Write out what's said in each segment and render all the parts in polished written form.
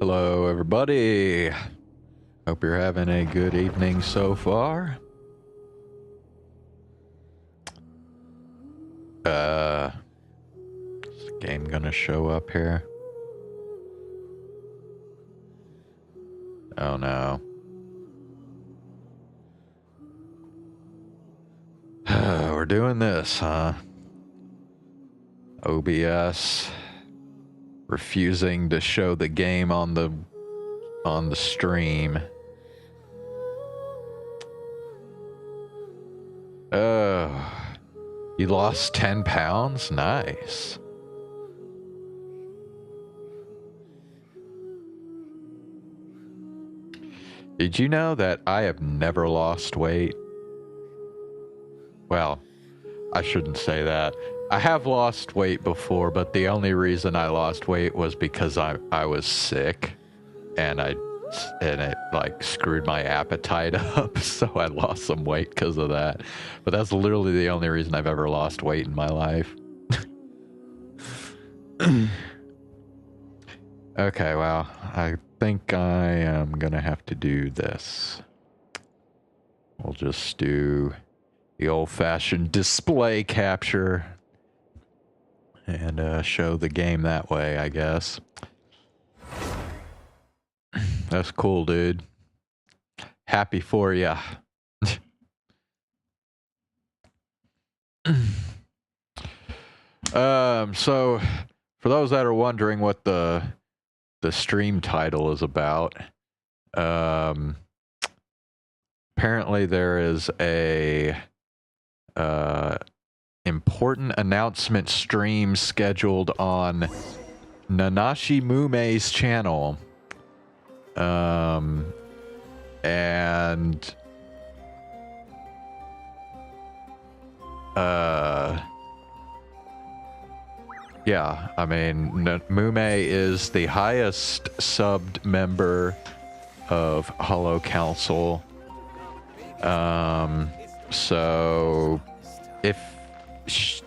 Hello, everybody. Hope you're having a good evening so far. Is the game gonna show up here? Oh no. We're doing this, huh? OBS refusing to show the game on the stream. Oh, you lost 10 pounds? Nice. Did you know that I have never lost weight? Well, I shouldn't say that. I have lost weight before, but the only reason I lost weight was because I was sick and it like screwed my appetite up, so I lost some weight because of that. But that's literally the only reason I've ever lost weight in my life. Okay, well, I think I am gonna have to do this. We'll just do the old-fashioned display capture and show the game that way, I guess. That's cool, dude. Happy for ya. So for those that are wondering what the stream title is about, apparently there is a important announcement stream scheduled on Nanashi Mume's channel. And yeah, I mean, Mume is the highest subbed member of Holo Council. So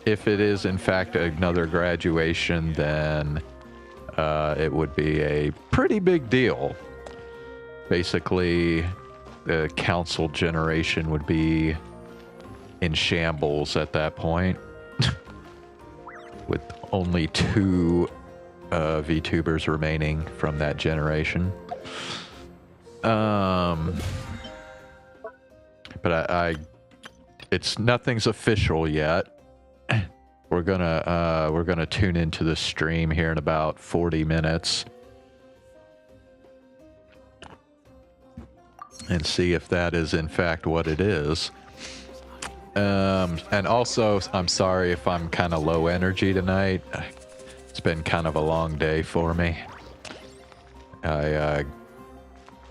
if it is in fact another graduation, then it would be a pretty big deal. Basically, the council generation would be in shambles at that point, with only 2 VTubers remaining from that generation. But nothing's official yet. We're gonna tune into the stream here in about 40 minutes and see if that is in fact what it is. And also, I'm sorry if I'm kind of low energy tonight. It's been kind of a long day for me. I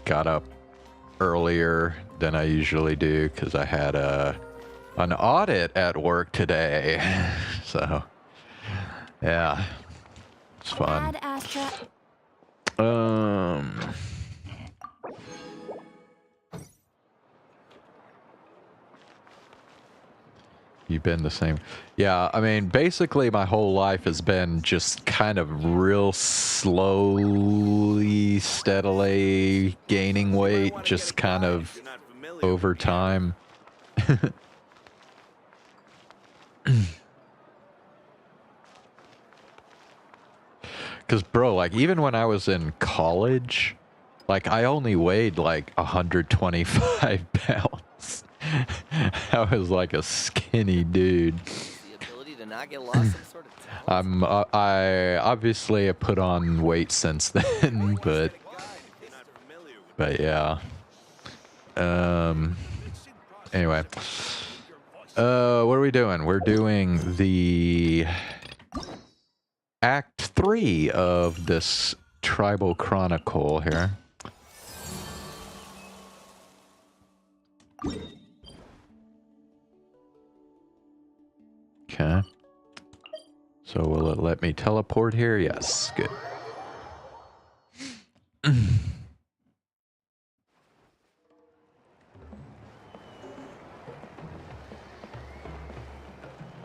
got up earlier than I usually do because I had an audit at work today. So, yeah, it's fun. You've been the same. Yeah, I mean, basically my whole life has been just kind of real slowly, steadily gaining weight, just kind of over time. Because, bro, like, even when I was in college, like, I only weighed, like, 125 pounds. I was like a skinny dude. I obviously have put on weight since then, but yeah. Anyway, what are we doing? We're doing the Act 3 of this tribal chronicle here. Okay. So will it let me teleport here? Yes, good.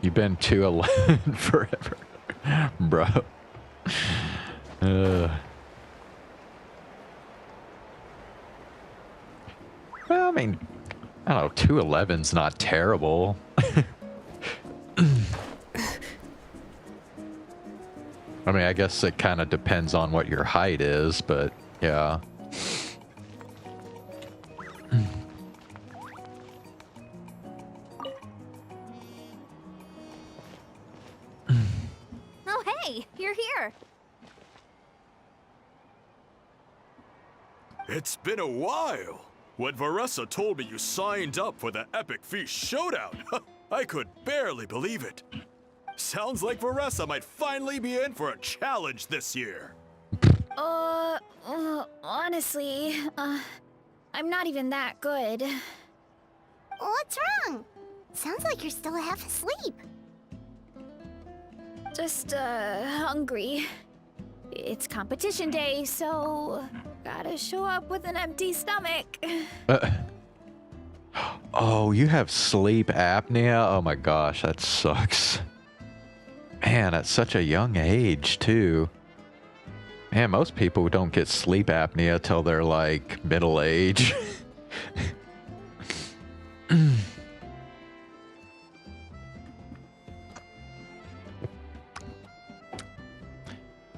You've been 211 forever, bro. mean, I don't know, 211's not terrible. I mean, I guess it kind of depends on what your height is, but yeah. Oh, hey, you're here. It's been a while. When Varesa told me you signed up for the Epic Feast Showdown, I could barely believe it. Sounds like Varesa might finally be in for a challenge this year. Honestly, I'm not even that good. What's wrong? Sounds like you're still half asleep. Just, hungry. It's competition day, so gotta show up with an empty stomach. Oh, you have sleep apnea? Oh my gosh, that sucks. Man, at such a young age, too. Man, most people don't get sleep apnea till they're like middle age.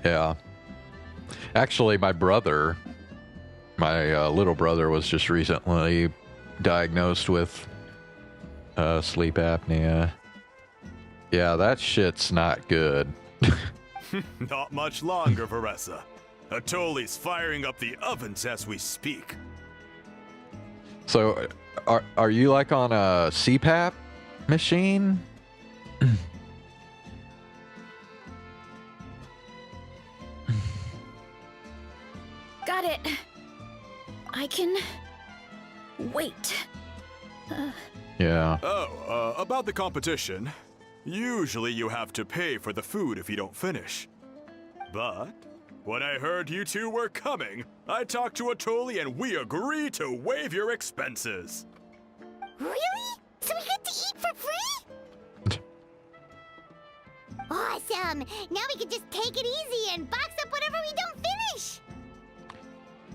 Yeah. Actually, my brother, my little brother was just recently diagnosed with sleep apnea. Yeah, that shit's not good. Not much longer, Varesa. Atoli's firing up the ovens as we speak. So, are you like on a CPAP machine? Got it. I can wait. Yeah. Oh, about the competition. Usually you have to pay for the food if you don't finish. But when I heard you two were coming, I talked to Atoli and we agreed to waive your expenses. Really? So we get to eat for free? Awesome! Now we can just take it easy and box up whatever we don't finish!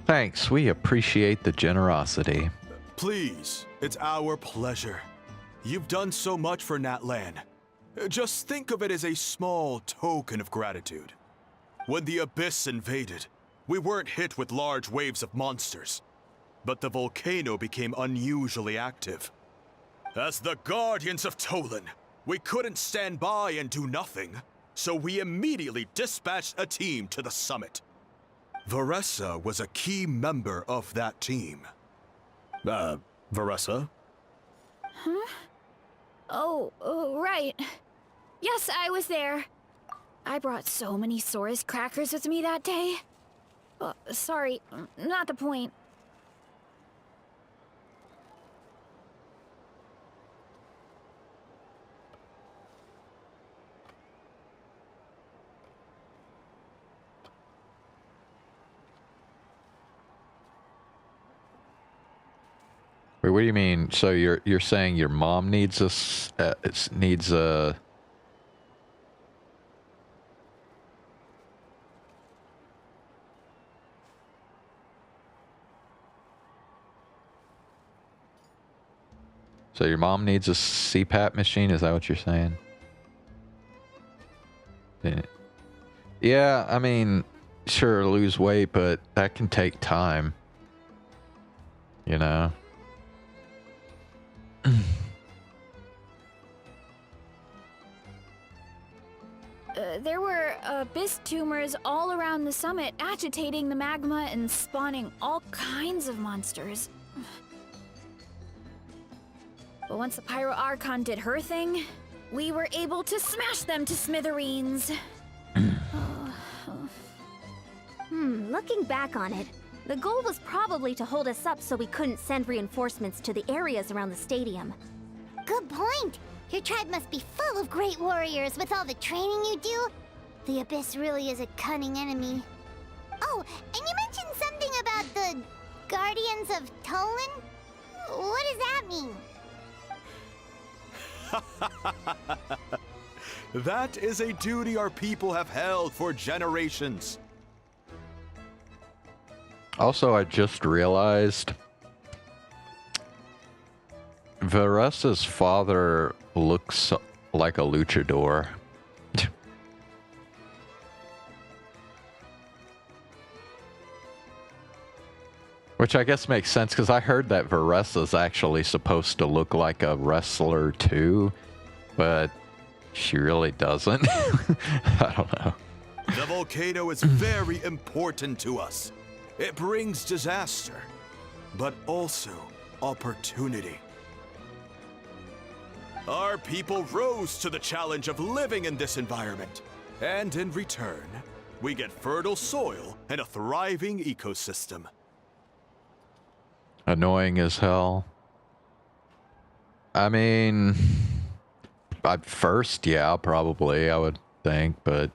Thanks, we appreciate the generosity. Please, it's our pleasure. You've done so much for Natlan. Just think of it as a small token of gratitude. When the Abyss invaded, we weren't hit with large waves of monsters, but the volcano became unusually active. As the Guardians of Tolan, we couldn't stand by and do nothing, so we immediately dispatched a team to the summit. Varesa was a key member of that team. Varesa? Huh? Oh, right. Yes, I was there. I brought so many Saurus crackers with me that day. Sorry, not the point. Wait, what do you mean? So you're saying your mom needs needs a... So your mom needs a CPAP machine? Is that what you're saying? Yeah, I mean, sure, lose weight, but that can take time. You know? There were abyss tumors all around the summit, agitating the magma and spawning all kinds of monsters. But once the Pyro Archon did her thing, we were able to smash them to smithereens. Looking back on it, the goal was probably to hold us up so we couldn't send reinforcements to the areas around the stadium. Good point! Your tribe must be full of great warriors with all the training you do. The Abyss really is a cunning enemy. Oh, and you mentioned something about the Guardians of Tolan? What does that mean? That is a duty our people have held for generations. Also, I just realized Varesa's father looks like a luchador. Which I guess makes sense, because I heard that Varesa's actually supposed to look like a wrestler too, but she really doesn't. I don't know. The volcano is very important to us. It brings disaster, but also opportunity. Our people rose to the challenge of living in this environment, and in return, we get fertile soil and a thriving ecosystem. Annoying as hell. I mean, at first, yeah, probably, I would think, but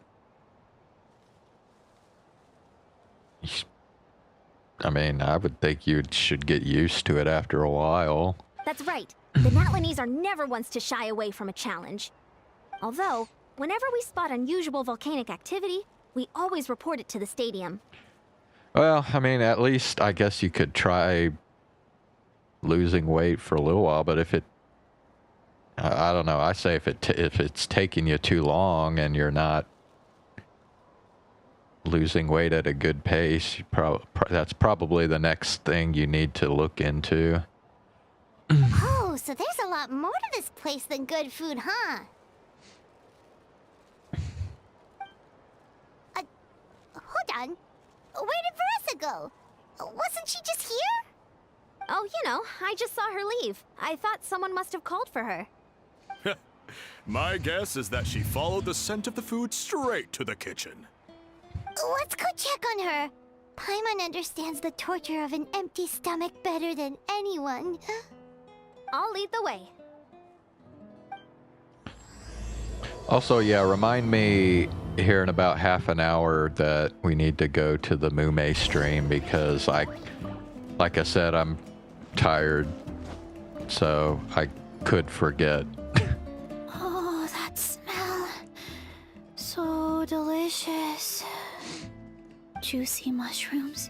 I mean, I would think you should get used to it after a while. That's right. The Natlanese are never ones to shy away from a challenge. Although, whenever we spot unusual volcanic activity, we always report it to the stadium. Well, I mean, at least I guess you could try losing weight for a little while, but if it, I don't know, I say if it's taking you too long and you're not losing weight at a good pace, that's probably the next thing you need to look into. Oh, so there's a lot more to this place than good food, huh? Hold on. Where did Varesa go? Wasn't she just here? Oh, you know, I just saw her leave. I thought someone must have called for her. My guess is that she followed the scent of the food straight to the kitchen. Let's go check on her. Paimon understands the torture of an empty stomach better than anyone. I'll lead the way. Also, yeah, remind me here in about half an hour that we need to go to the Mume stream, because like I said, I'm tired, so I could forget. Oh, that smell. So delicious. Juicy mushrooms,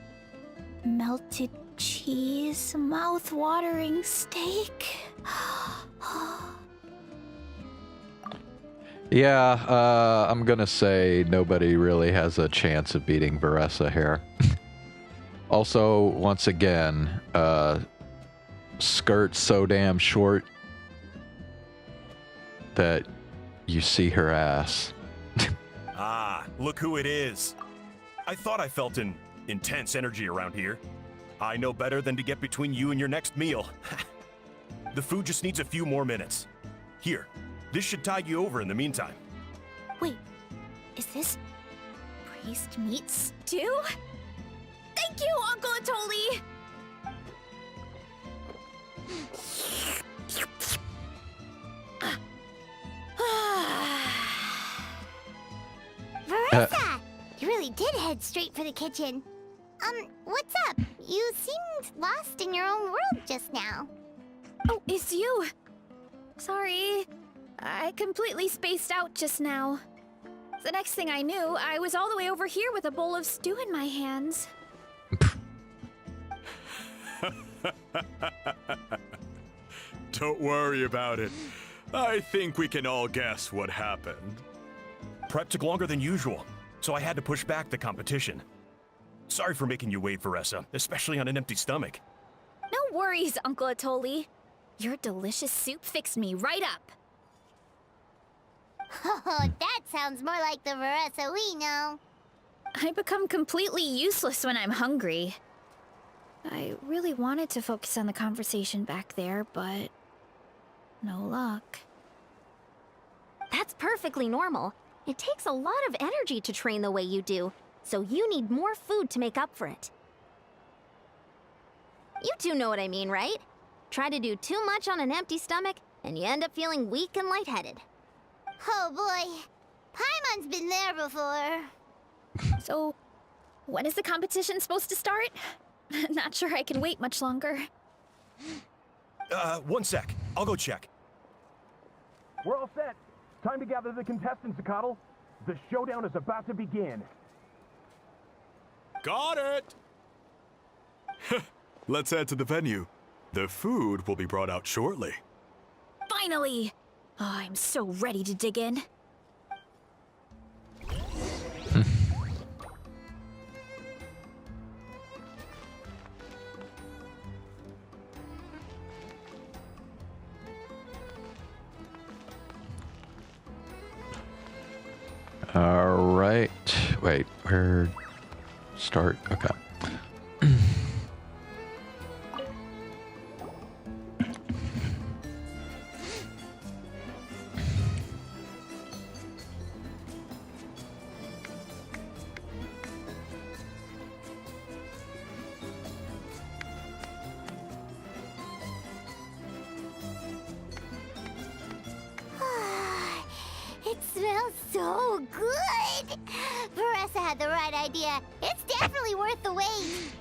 melted cheese, mouth-watering steak. Yeah, I'm gonna say nobody really has a chance of beating Varesa here. Also, once again, skirt so damn short that you see her ass. Ah, look who it is. I thought I felt an intense energy around here. I know better than to get between you and your next meal. The food just needs a few more minutes. Here, this should tide you over in the meantime. Wait, is this priest meat stew? Thank you, Uncle Atoli! Varesa! You really did head straight for the kitchen. What's up? You seemed lost in your own world just now. Oh, it's you. Sorry. I completely spaced out just now. The next thing I knew, I was all the way over here with a bowl of stew in my hands. Don't worry about it. I think we can all guess what happened. Prep took longer than usual, so I had to push back the competition. Sorry for making you wait, Varesa, especially on an empty stomach. No worries, Uncle Atoli. Your delicious soup fixed me right up. Oh, that sounds more like the Varesa we know. I become completely useless when I'm hungry. I really wanted to focus on the conversation back there, but no luck. That's perfectly normal. It takes a lot of energy to train the way you do, so you need more food to make up for it. You two know what I mean, right? Try to do too much on an empty stomach, and you end up feeling weak and lightheaded. Oh boy, Paimon's been there before. So, when is the competition supposed to start? Not sure I can wait much longer. One sec. I'll go check. We're all set. Time to gather the contestants, Cottle. The showdown is about to begin. Got it! Let's head to the venue. The food will be brought out shortly. Finally! Oh, I'm so ready to dig in. All right. Wait, where? Start. Okay. It smells so good! Varesa had the right idea. It's definitely worth the wait.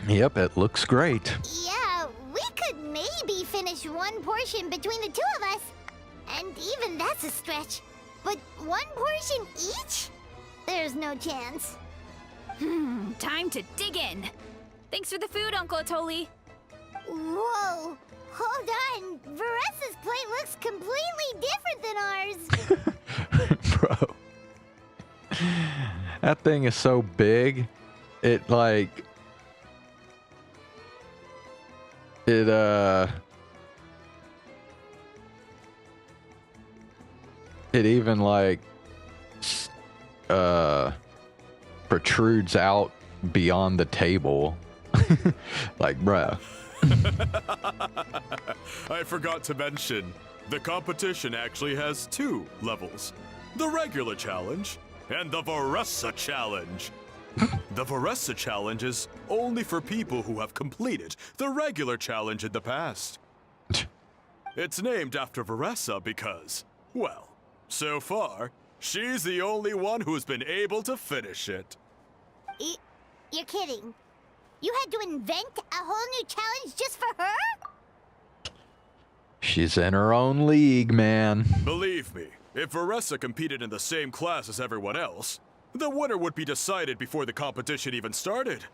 Yep, it looks great. Yeah, we could maybe finish one portion between the two of us. And even that's a stretch. But one portion each? There's no chance. Time to dig in. Thanks for the food, Uncle Atoli. Whoa! Hold on! Varesa's plate looks completely different than ours! Bro. That thing is so big. It like... It even like protrudes out beyond the table. Like, bruh. I forgot to mention, the competition actually has 2 levels. The regular challenge and the Varesa challenge. The Varesa challenge is only for people who have completed the regular challenge in the past. It's named after Varesa because, well, so far, she's the only one who's been able to finish it. You're kidding. You had to invent a whole new challenge just for her? She's in her own league, man. Believe me, if Varesa competed in the same class as everyone else, the winner would be decided before the competition even started.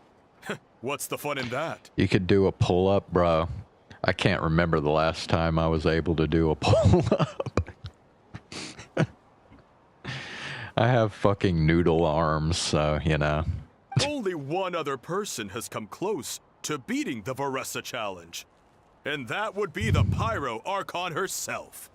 What's the fun in that? You could do a pull-up, bro. I can't remember the last time I was able to do a pull-up. I have fucking noodle arms, so, you know. Only one other person has come close to beating the Varesa challenge. And that would be the Pyro Archon herself.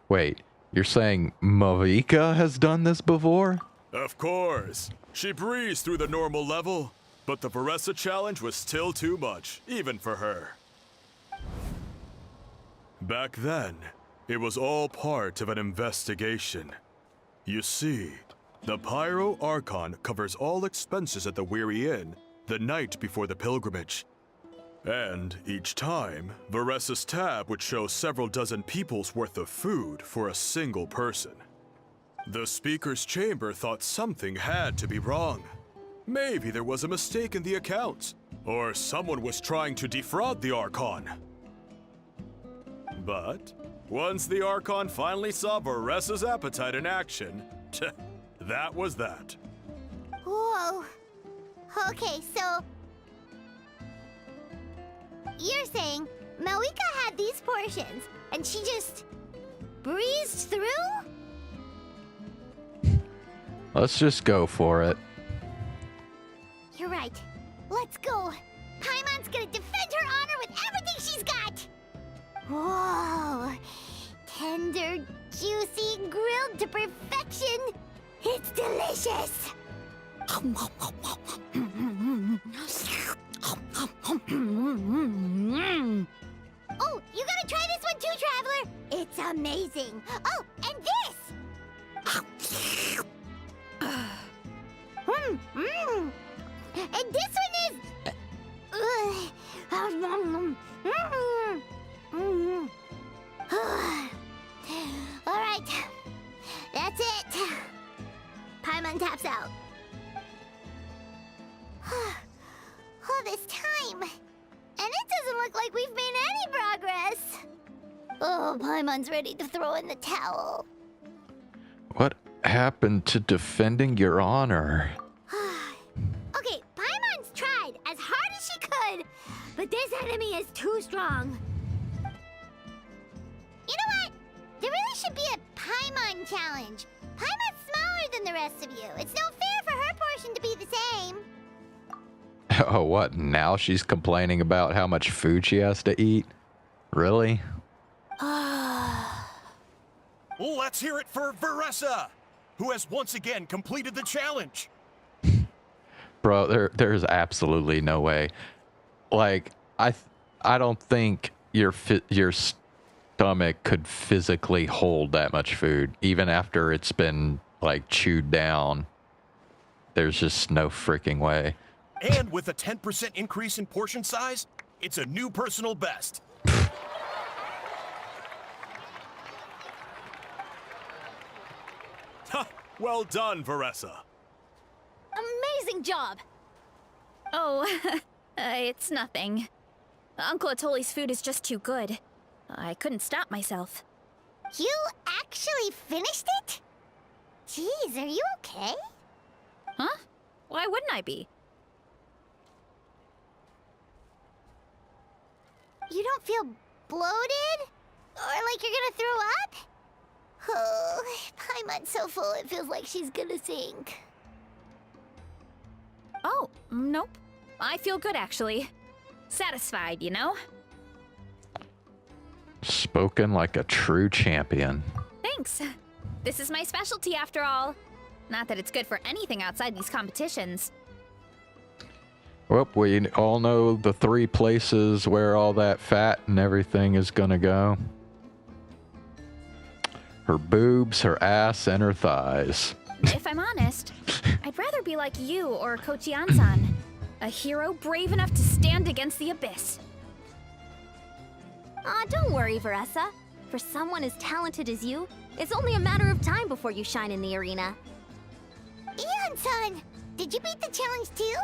Wait, you're saying Mavika has done this before? Of course. She breezed through the normal level, but the Varesa challenge was still too much, even for her. Back then, it was all part of an investigation. You see, the Pyro Archon covers all expenses at the Weary Inn the night before the pilgrimage. And each time, Varesa's tab would show several dozen people's worth of food for a single person. The speaker's chamber thought something had to be wrong. Maybe there was a mistake in the accounts, or someone was trying to defraud the Archon. But once the Archon finally saw Varesa's appetite in action, that was that. Whoa. Okay, so... You're saying Malika had these portions, and she just breezed through? Let's just go for it. You're right. Let's go. Paimon's gonna defend her honor with everything she's got! Whoa. Tender, juicy, grilled to perfection. It's delicious! Oh, you gotta try this one too, Traveler! It's amazing! Oh, and this! And this one is... Alright, that's it. Paimon taps out. All this time, and it doesn't look like we've made any progress. Oh, Paimon's ready to throw in the towel. What happened to defending your honor? Okay, Paimon's tried as hard as she could, but this rest of you. It's no fair for her portion to be the same. Oh, what? Now she's complaining about how much food she has to eat? Really? Let's hear it for Varesa, who has once again completed the challenge. Bro, there's absolutely no way. Like, I don't think your stomach could physically hold that much food, even after it's been like chewed down. There's just no freaking way. And with a 10% increase in portion size, it's a new personal best. Ha! Well done, Varesa. Amazing job! Oh, it's nothing. Uncle Atoli's food is just too good. I couldn't stop myself. You actually finished it? Jeez, are you okay? Huh? Why wouldn't I be? You don't feel bloated? Or like you're gonna throw up? Oh, Paimon's so full it feels like she's gonna sink. Oh, nope. I feel good, actually. Satisfied, you know? Spoken like a true champion. Thanks. This is my specialty, after all. Not that it's good for anything outside these competitions. Well, we all know the 3 places where all that fat and everything is gonna go. Her boobs, her ass, and her thighs. If I'm honest, I'd rather be like you or Kochi-an-san. A hero brave enough to stand against the abyss. Don't worry, Varesa. For someone as talented as you, it's only a matter of time before you shine in the arena. Ian-san, did you beat the challenge too?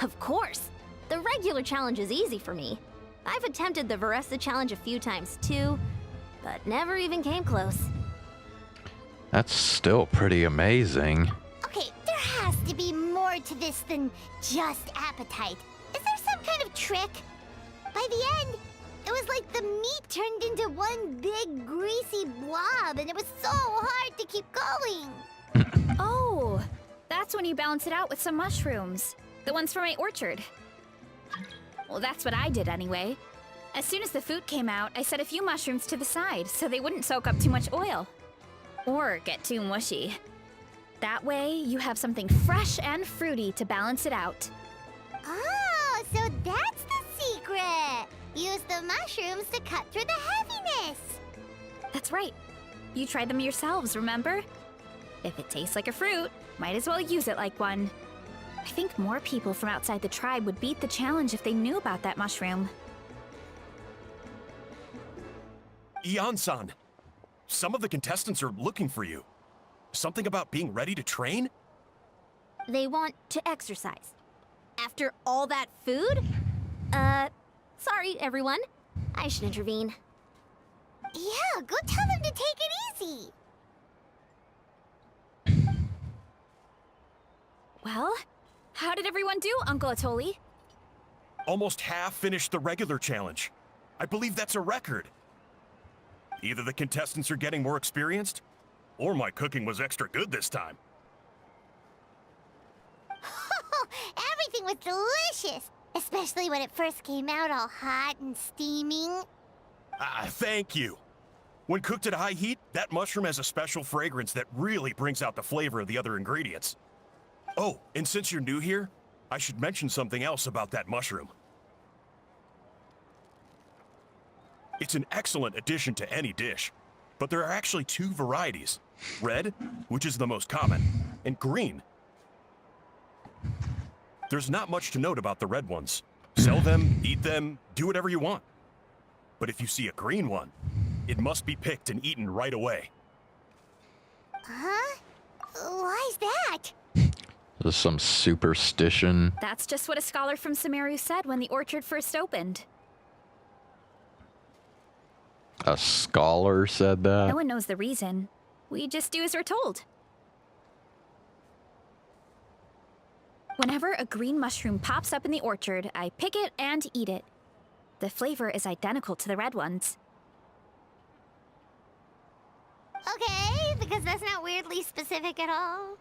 Of course. The regular challenge is easy for me. I've attempted the Varesa challenge a few times too, but never even came close. That's still pretty amazing. Okay, there has to be more to this than just appetite. Is there some kind of trick? By the end, it was like the meat turned into one big greasy blob, and it was so hard to keep going. Oh, that's when you balance it out with some mushrooms. The ones from my orchard. Well, that's what I did anyway. As soon as the food came out, I set a few mushrooms to the side so they wouldn't soak up too much oil. Or get too mushy. That way, you have something fresh and fruity to balance it out. Oh, so that's the secret! Use the mushrooms to cut through the heaviness! That's right. You tried them yourselves, remember? If it tastes like a fruit, might as well use it like one. I think more people from outside the tribe would beat the challenge if they knew about that mushroom. Ian-san, some of the contestants are looking for you. Something about being ready to train? They want to exercise. After all that food? Sorry, everyone. I should intervene. Yeah, go tell them to take it easy! Well, how did everyone do, Uncle Atoli? Almost half finished the regular challenge. I believe that's a record. Either the contestants are getting more experienced, or my cooking was extra good this time. Everything was delicious! Especially when it first came out all hot and steaming. Thank you. When cooked at high heat, that mushroom has a special fragrance that really brings out the flavor of the other ingredients. Oh, and since you're new here, I should mention something else about that mushroom. It's an excellent addition to any dish, but there are actually 2 varieties. Red, which is the most common, and green. There's not much to note about the red ones. Sell them, eat them, do whatever you want. But if you see a green one, it must be picked and eaten right away. Huh? Why's that? There's some superstition. That's just what a scholar from Sumeru said when the orchard first opened. A scholar said No that? one knows the reason. We just do as we're told. Whenever a green mushroom pops up in the orchard, I pick it and eat it. The flavor is identical to the red ones. Okay, because that's not weirdly specific at all.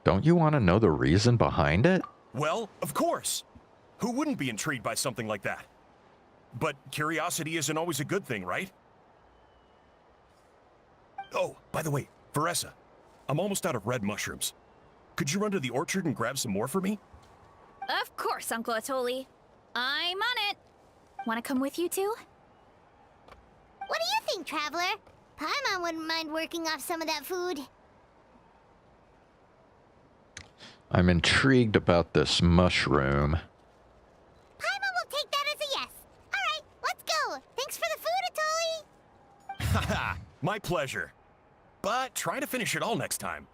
Don't you want to know the reason behind it? Well, of course. Who wouldn't be intrigued by something like that? But curiosity isn't always a good thing, right? Oh, by the way, Varesa, I'm almost out of red mushrooms. Could you run to the orchard and grab some more for me? Of course, Uncle Atoli. I'm on it. Want to come with you too? What do you think, Traveler? Paimon wouldn't mind working off some of that food. I'm intrigued about this mushroom. Paimon will take that as a yes. All right, let's go. Thanks for the food, Atoli. Haha, my pleasure. But try to finish it all next time.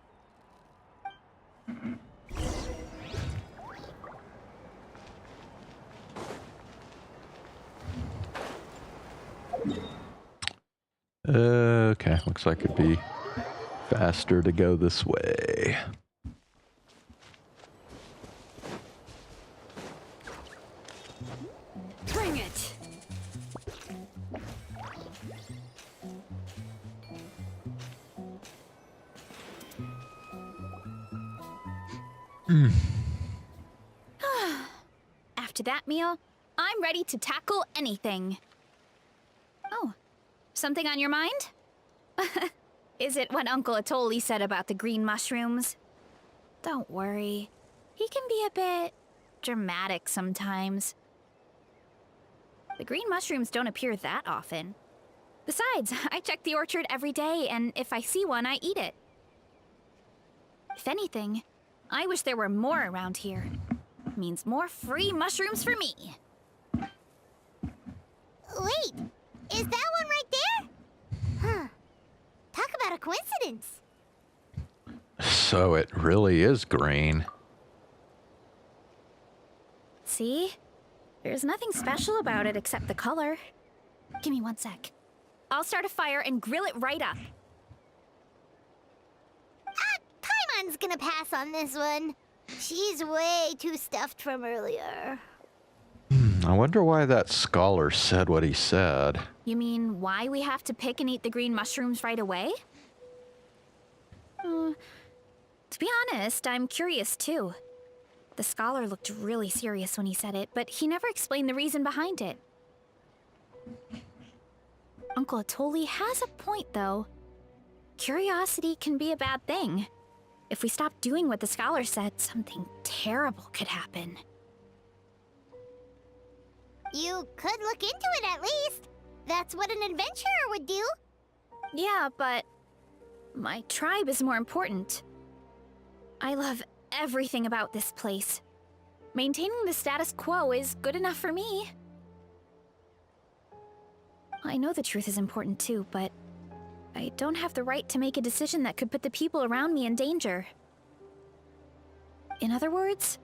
Okay, looks like it'd be faster to go this way. Bring it. After that meal, I'm ready to tackle anything. Oh, something on your mind? Is it what Uncle Atoli said about the green mushrooms? Don't worry. He can be a bit dramatic sometimes. The green mushrooms don't appear that often. Besides, I check the orchard every day, and if I see one, I eat it. If anything, I wish there were more around here. Means more free mushrooms for me. Wait, is that one right there? Huh. Talk about a coincidence. So it really is green. See? There's nothing special about it except the color. Give me 1 sec. I'll start a fire and grill it right up. Paimon's gonna pass on this one. She's way too stuffed from earlier. I wonder why that scholar said what he said. You mean why we have to pick and eat the green mushrooms right away? To be honest, I'm curious too. The scholar looked really serious when he said it, but he never explained the reason behind it. Uncle Atoli has a point, though. Curiosity can be a bad thing. If we stop doing what the scholar said, something terrible could happen. You could look into it at least. That's what an adventurer would do. Yeah, but my tribe is more important. I love everything about this place. Maintaining the status quo is good enough for me. I know the truth is important too, but I don't have the right to make a decision that could put the people around me in danger. In other words,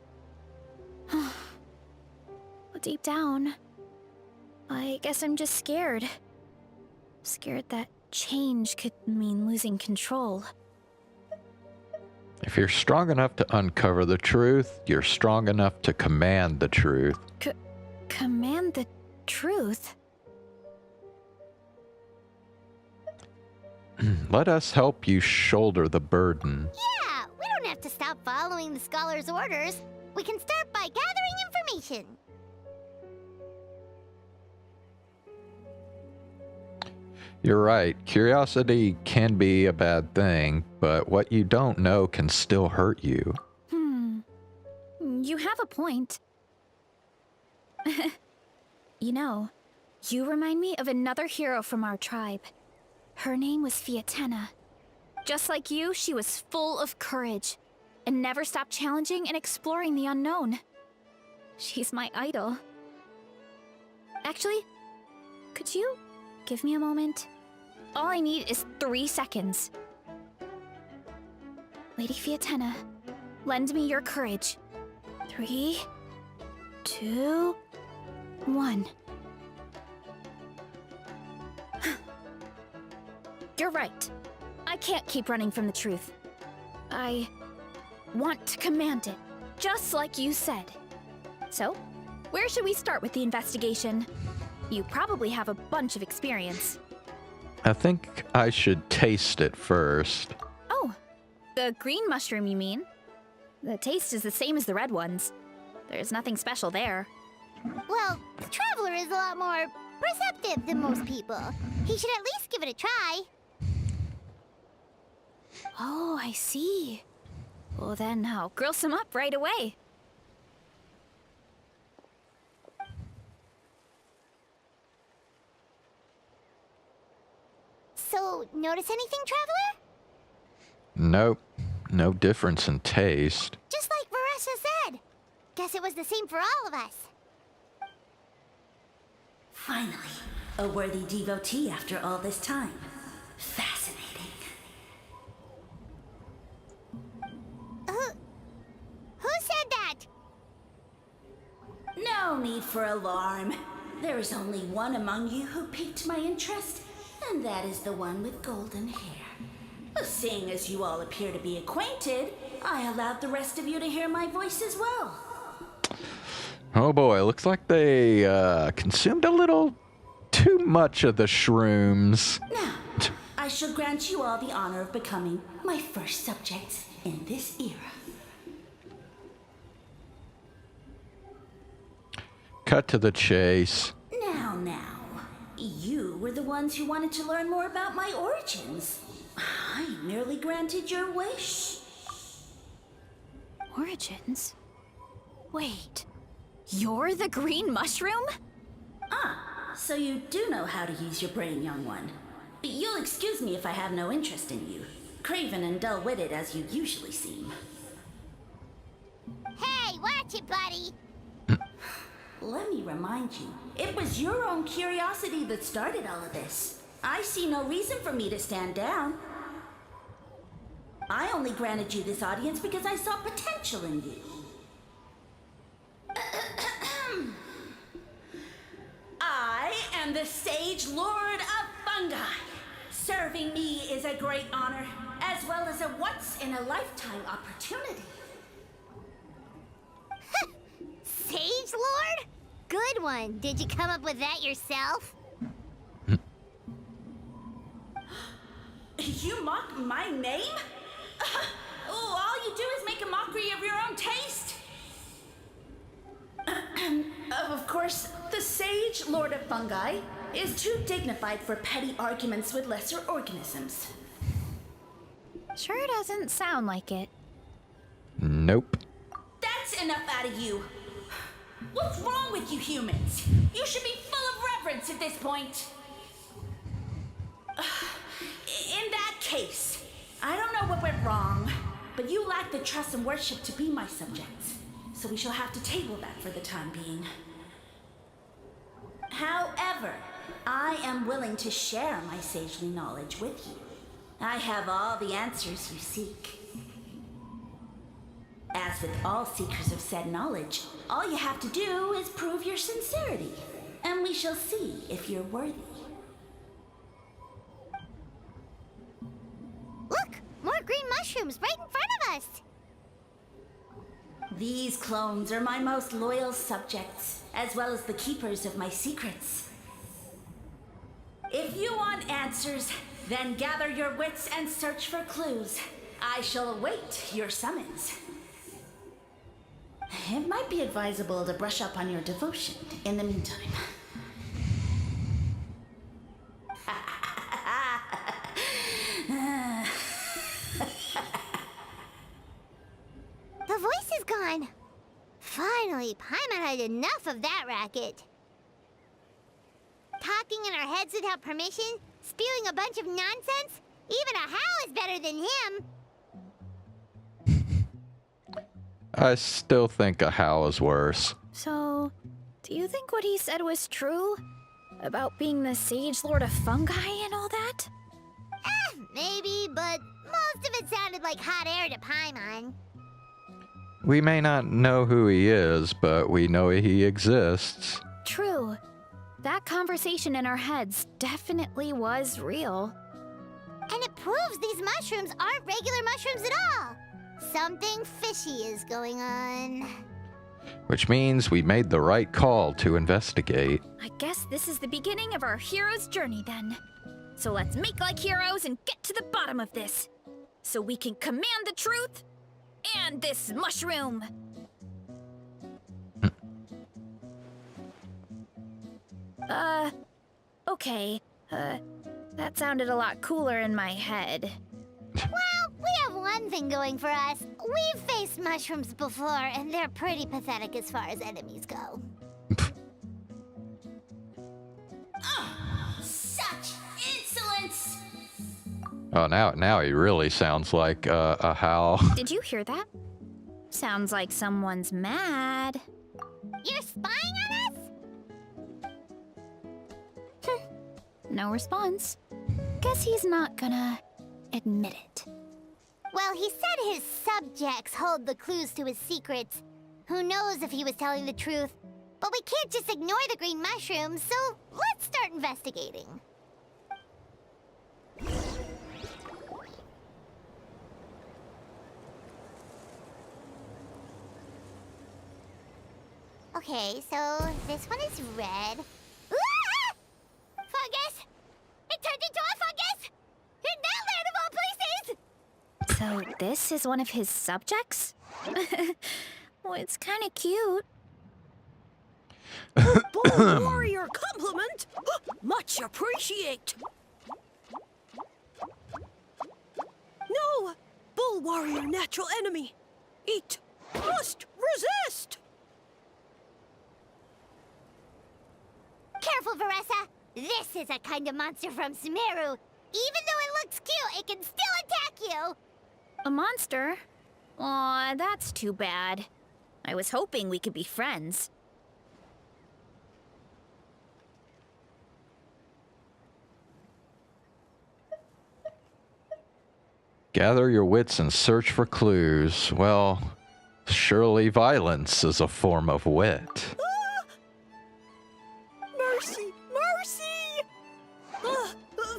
deep down, I guess I'm just scared. Scared that change could mean losing control. If you're strong enough to uncover the truth, you're strong enough to command the truth. Command the truth? Yeah, Let us help you shoulder the burden. we don't have to stop following the scholar's orders. We can start by gathering information. You're right. Curiosity can be a bad thing, but what you don't know can still hurt you. You have a point. You know, you remind me of another hero from our tribe. Her name was Fiatena. Just like you, she was full of courage and never stopped challenging and exploring the unknown. She's my idol. Actually, could you give me a moment? All I need is 3 seconds. Lady Fiatena, lend me your courage. 3, 2, 1. You're right. I can't keep running from the truth. I want to command it, just like you said. So, where should we start with the investigation? You probably have a bunch of experience. I think I should taste it first. Oh, the green mushroom, you mean? The taste is the same as the red ones. There's nothing special there. Well, the Traveler is a lot more perceptive than most people. He should at least give it a try. Oh, I see. Well, then I'll grill some up right away. So, notice anything, Traveler? Nope. No difference in taste. Just like Varesa said. Guess it was the same for all of us. Finally, a worthy devotee after all this time. Fascinating. Who said that? No need for alarm. There is only one among you who piqued my interest, and that is the one with golden hair. Seeing as you all appear to be acquainted, I allowed the rest of you to hear my voice as well. Oh boy, looks like they consumed a little too much of the shrooms. Now, I shall grant you all the honor of becoming my first subjects in this era. Cut to the chase. Now, you were the ones who wanted to learn more about my origins. I merely granted your wish. Origins? Wait, you're the green mushroom? So you do know how to use your brain, young one. You'll excuse me if I have no interest in you, craven and dull-witted as you usually seem. Hey, watch it, buddy! Let me remind you, it was your own curiosity that started all of this. I see no reason for me to stand down. I only granted you this audience because I saw potential in you. I am the Sage Lord of Fungi. Serving me is a great honor, as well as a once-in-a-lifetime opportunity. Sage Lord? Good one. Did you come up with that yourself? You mock my name? All you do is make a mockery of your own taste. Of course, the Sage Lord of Fungi is too dignified for petty arguments with lesser organisms. Sure doesn't sound like it. Nope. That's enough out of you. What's wrong with you humans? You should be full of reverence at this point. In that case, I don't know what went wrong, but you lack the trust and worship to be my subjects. So we shall have to table that for the time being. However, I am willing to share my sagely knowledge with you. I have all the answers you seek. As with all seekers of said knowledge, all you have to do is prove your sincerity, and we shall see if you're worthy. Look! More green mushrooms right in front of us! These clones are my most loyal subjects, as well as the keepers of my secrets. If you want answers, then gather your wits and search for clues. I shall await your summons. It might be advisable to brush up on your devotion in the meantime. The voice is gone. Finally, Paimon had enough of that racket. Talking in our heads without permission, spewing a bunch of nonsense. Even a Hao is better than him. I still think a Hao is worse. So, do you think what he said was true? About being the Sage Lord of Fungi and all that? Maybe, but most of it sounded like hot air to Paimon. We may not know who he is, but we know he exists. True. That conversation in our heads definitely was real. And it proves these mushrooms aren't regular mushrooms at all. Something fishy is going on. Which means we made the right call to investigate. I guess this is the beginning of our hero's journey then. So let's make like heroes and get to the bottom of this. So we can command the truth and this mushroom. Okay. That sounded a lot cooler in my head. Well, we have one thing going for us. We've faced mushrooms before, and they're pretty pathetic as far as enemies go. Such insolence! Oh, now he really sounds like a Hal. Did you hear that? Sounds like someone's mad. You're spying on us? No response. Guess he's not gonna admit it. Well, he said his subjects hold the clues to his secrets. Who knows if he was telling the truth? But we can't just ignore the green mushrooms, so let's start investigating. Okay, so this one is red. Ah! Fungus! It turned into a fungus! In that land of all places! So this is one of his subjects? Well, it's kind of cute. Bull warrior compliment! Much appreciate! No! Bull warrior natural enemy! Eat! Must resist! Careful, Varesa! This is a kind of monster from Sumeru. Even though it looks cute, it can still attack you! A monster? Aw, that's too bad. I was hoping we could be friends. Gather your wits and search for clues. Well, surely violence is a form of wit. Mercy! Mercy!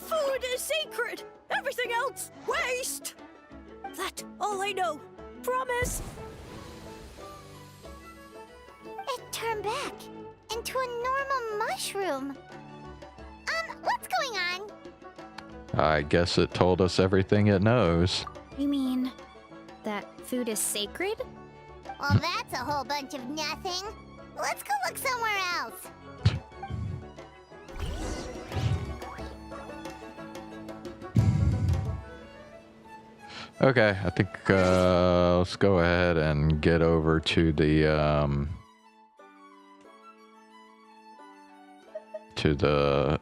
Food is sacred! Everything else, waste! That's all I know. Promise! It turned back into a normal mushroom. What's going on? I guess it told us everything it knows. You mean that food is sacred? Well, that's a whole bunch of nothing. Let's go look somewhere else. Okay, I think let's go ahead and get over to the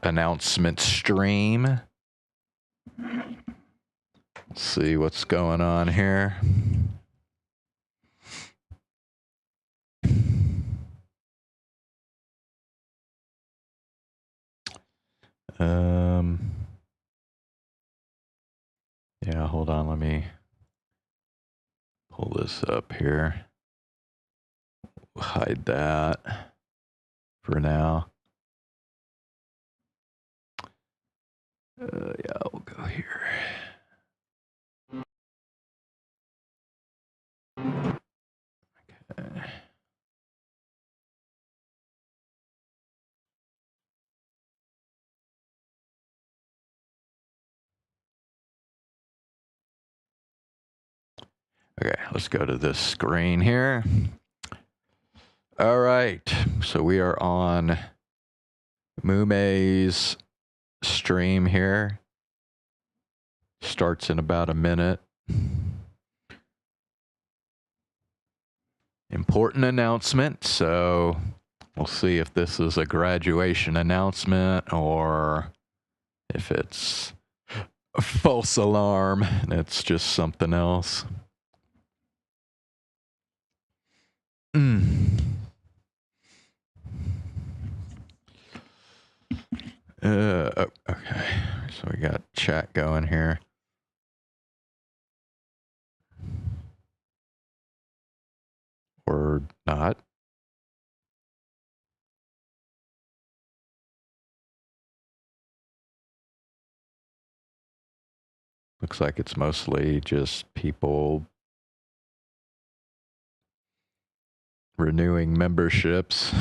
announcement stream. Let's see what's going on here. Yeah, hold on, let me pull this up here. Hide that for now. Yeah, we'll go here. Okay. Okay, let's go to this screen here. All right, so we are on Mume's stream here. Starts in about a minute. Important announcement, so we'll see if this is a graduation announcement or if it's a false alarm and it's just something else. Okay, so we got chat going here. Or not. Looks like it's mostly just people renewing memberships.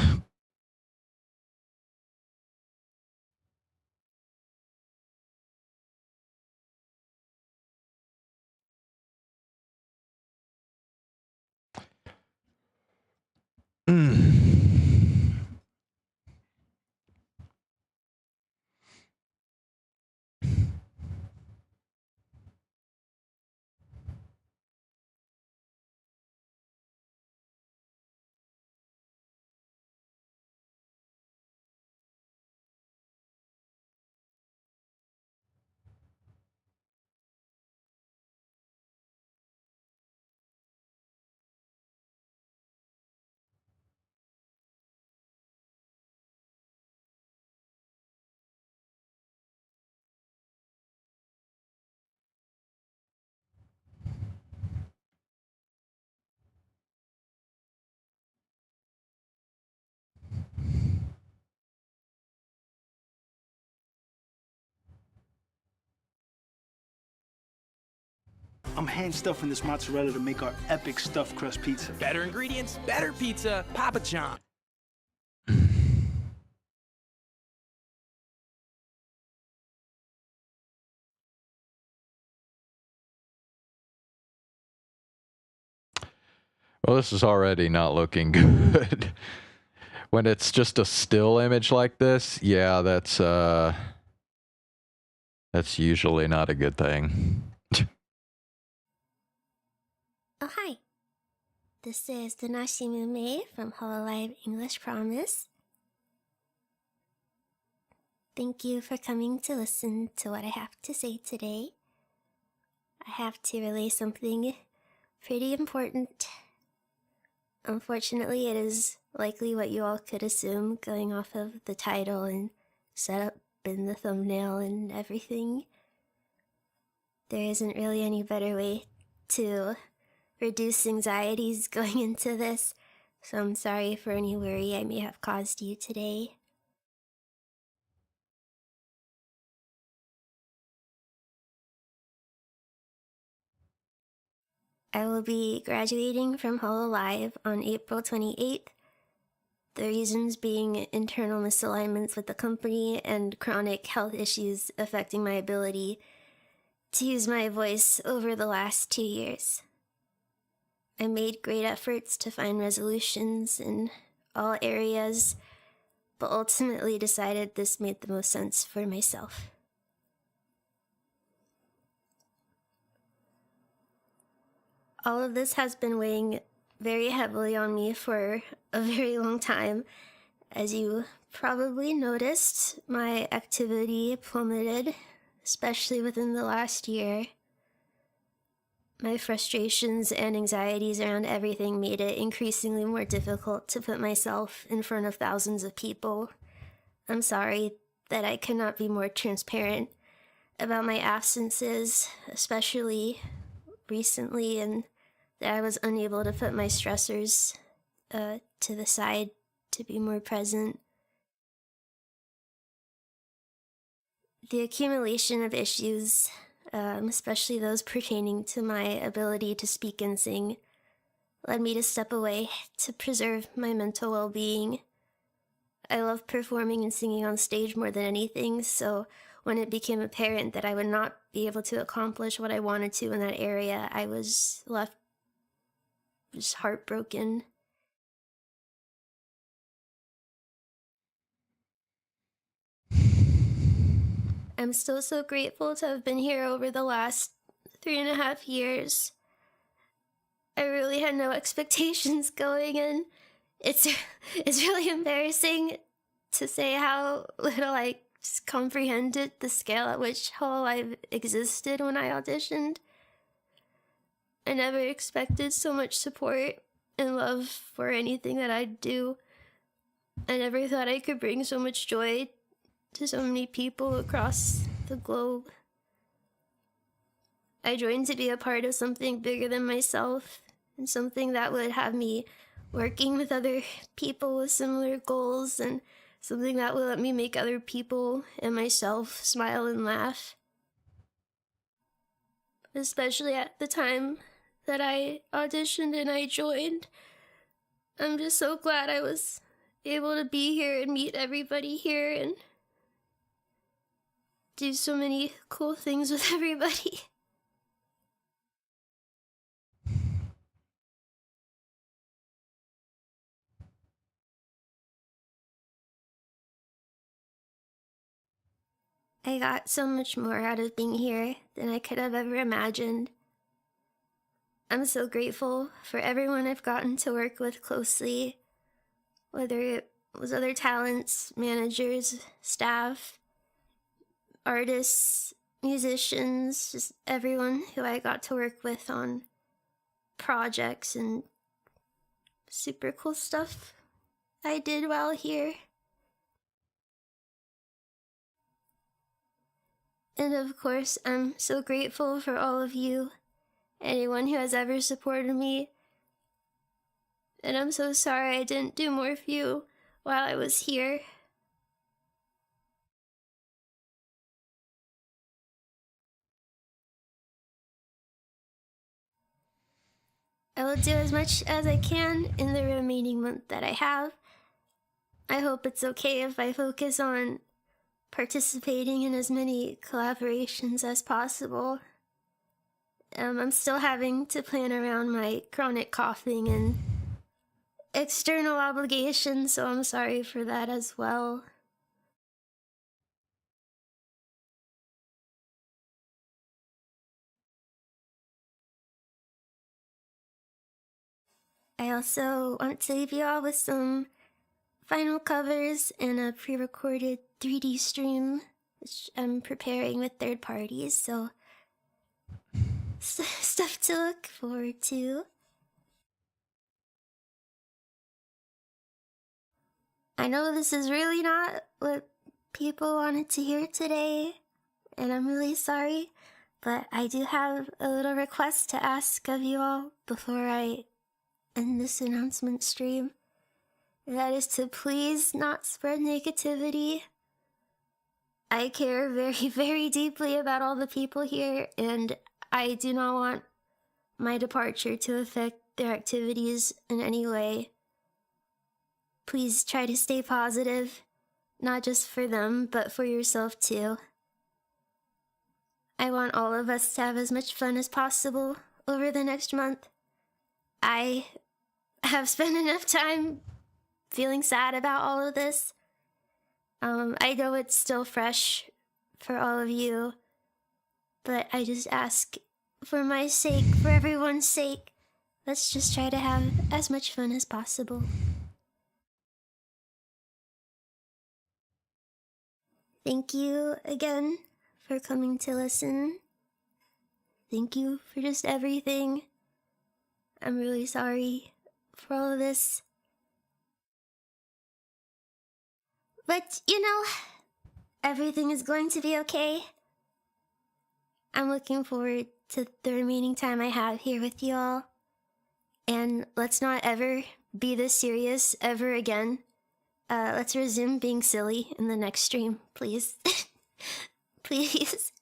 I'm hand stuffing this mozzarella to make our epic stuffed crust pizza. Better ingredients, better pizza, Papa John. Well, this is already not looking good. When it's just a still image like this, yeah, that's usually not a good thing. Oh, hi. This is Tanashi Mume from hololive English Promise. Thank you for coming to listen to what I have to say today. I have to relay something pretty important. Unfortunately, it is likely what you all could assume going off of the title and setup in the thumbnail and everything. There isn't really any better way to reduce anxieties going into this, so I'm sorry for any worry I may have caused you today. I will be graduating from hololive on April 28th. The reasons being internal misalignments with the company and chronic health issues affecting my ability to use my voice over the last 2 years. I made great efforts to find resolutions in all areas, but ultimately decided this made the most sense for myself. All of this has been weighing very heavily on me for a very long time. As you probably noticed, my activity plummeted, especially within the last year. My frustrations and anxieties around everything made it increasingly more difficult to put myself in front of thousands of people. I'm sorry that I could not be more transparent about my absences, especially recently, and that I was unable to put my stressors to the side to be more present. The accumulation of issues, especially those pertaining to my ability to speak and sing, led me to step away to preserve my mental well-being. I love performing and singing on stage more than anything, so when it became apparent that I would not be able to accomplish what I wanted to in that area, I was left just heartbroken. I'm still so grateful to have been here over the last 3.5 years. I really had no expectations going in. It's really embarrassing to say how little I comprehended the scale at which hololive existed when I auditioned. I never expected so much support and love for anything that I'd do. I never thought I could bring so much joy to so many people across the globe. I joined to be a part of something bigger than myself, and something that would have me working with other people with similar goals, and something that would let me make other people and myself smile and laugh. Especially at the time that I auditioned and I joined. I'm just so glad I was able to be here and meet everybody here and do so many cool things with everybody. I got so much more out of being here than I could have ever imagined. I'm so grateful for everyone I've gotten to work with closely, whether it was other talents, managers, staff, artists, musicians, just everyone who I got to work with on projects and super cool stuff I did while here. And of course, I'm so grateful for all of you, anyone who has ever supported me. And I'm so sorry I didn't do more for you while I was here. I will do as much as I can in the remaining month that I have. I hope it's okay if I focus on participating in as many collaborations as possible. I'm still having to plan around my chronic coughing and external obligations, so I'm sorry for that as well. I also want to leave you all with some final covers and a pre-recorded 3D stream, which I'm preparing with third parties, so stuff to look forward to. I know this is really not what people wanted to hear today, and I'm really sorry, but I do have a little request to ask of you all before I end this announcement stream. That is to please not spread negativity. I care very, very deeply about all the people here, and I do not want my departure to affect their activities in any way. Please try to stay positive, not just for them, but for yourself too. I want all of us to have as much fun as possible over the next month. I have spent enough time feeling sad about all of this. I know it's still fresh for all of you, but I just ask, for my sake, for everyone's sake, let's just try to have as much fun as possible. Thank you again for coming to listen. Thank you for just everything. I'm really sorry for all of this. But, you know, everything is going to be okay. I'm looking forward to the remaining time I have here with you all. And let's not ever be this serious ever again. Let's resume being silly in the next stream, please. Please.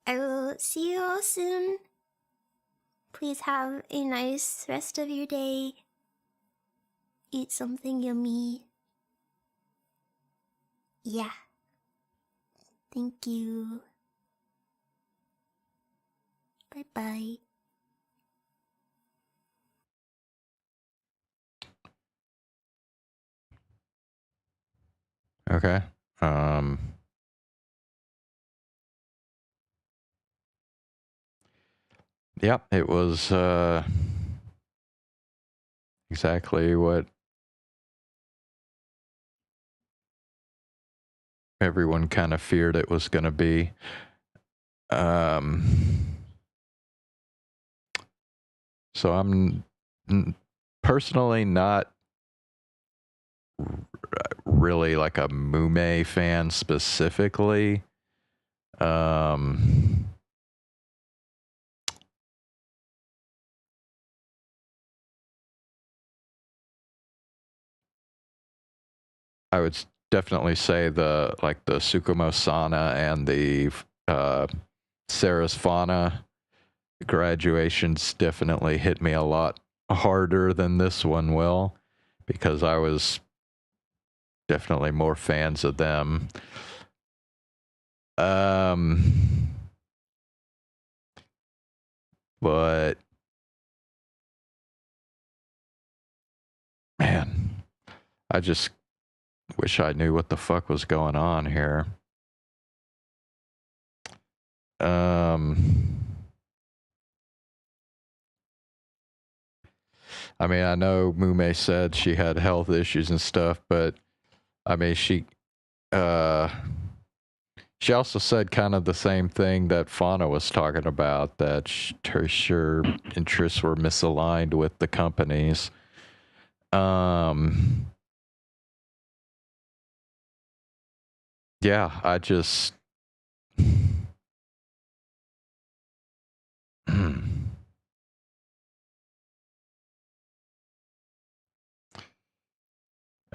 I will see you all soon. Please have a nice rest of your day. Eat something yummy. Yeah. Thank you. Bye-bye. Okay. Yep, it was exactly what everyone kind of feared it was going to be. So I'm personally not really like a Mume fan specifically. I would definitely say the Tsukumo Sana and the Sarah's Fauna graduations definitely hit me a lot harder than this one will, because I was definitely more fans of them. But man, I just wish I knew what the fuck was going on here. I mean, I know Mume said she had health issues and stuff, but I mean, she also said kind of the same thing that Fauna was talking about, that her interests were misaligned with the companies. Yeah, I just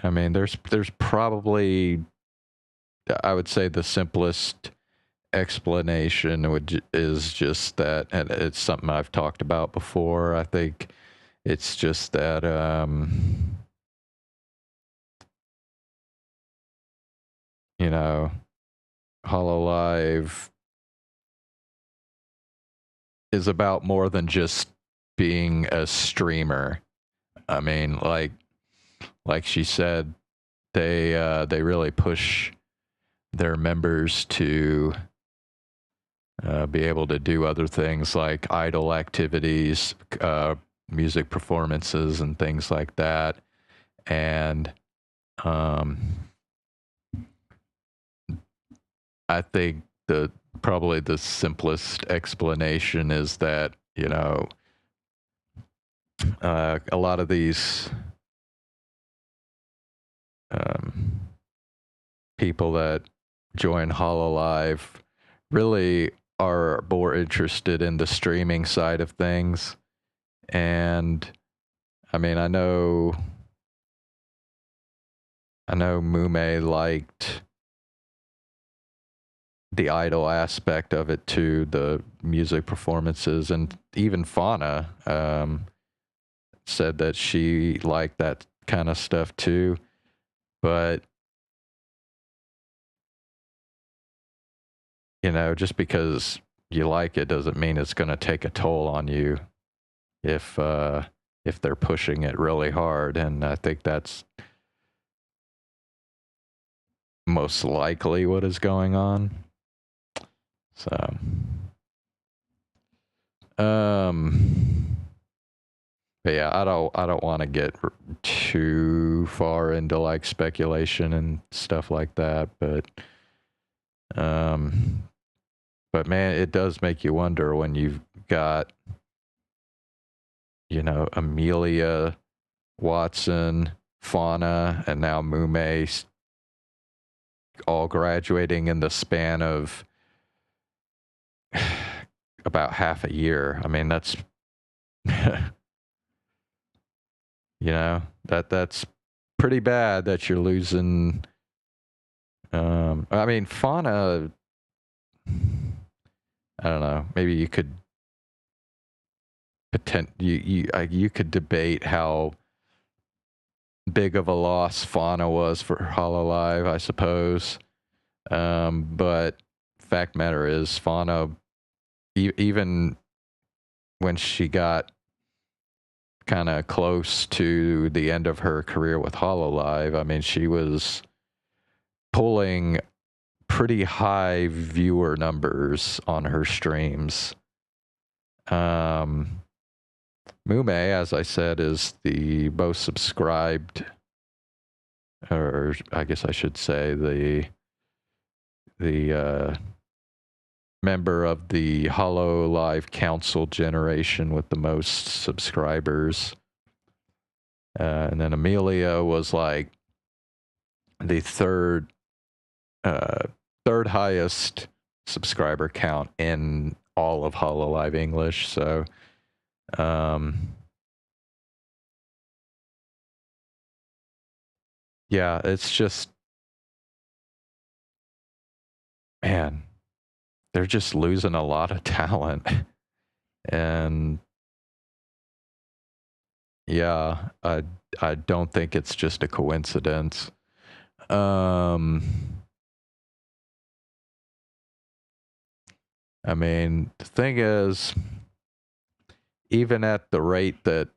I mean, there's probably, I would say the simplest explanation is just that, and it's something I've talked about before. I think it's just that you know, hololive is about more than just being a streamer. I mean, like she said, they really push their members to be able to do other things like idol activities, music performances, and things like that. And I think probably the simplest explanation is that, you know, a lot of these people that join hololive really are more interested in the streaming side of things. And I mean, I know Mume liked the idol aspect of it too, the music performances, and even Fauna said that she liked that kind of stuff too. But you know, just because you like it doesn't mean it's going to take a toll on you if they're pushing it really hard. And I think that's most likely what is going on. So, but yeah, I don't want to get too far into like speculation and stuff like that, but man, it does make you wonder when you've got, you know, Amelia, Watson, Fauna, and now Mume all graduating in the span of about half a year. I mean, that's you know, that's pretty bad that you're losing. I mean, Fauna, I don't know, maybe you could you could debate how big of a loss Fauna was for hololive, I suppose. But fact matter is, Fauna, even when she got kind of close to the end of her career with hololive, I mean, she was pulling pretty high viewer numbers on her streams. Mume, as I said, is the most subscribed, or I guess I should say the member of the hololive council generation with the most subscribers. And then Amelia was like the third highest subscriber count in all of hololive English. So yeah, it's just, man, they're just losing a lot of talent. And yeah, I don't think it's just a coincidence. I mean, the thing is, even at the rate that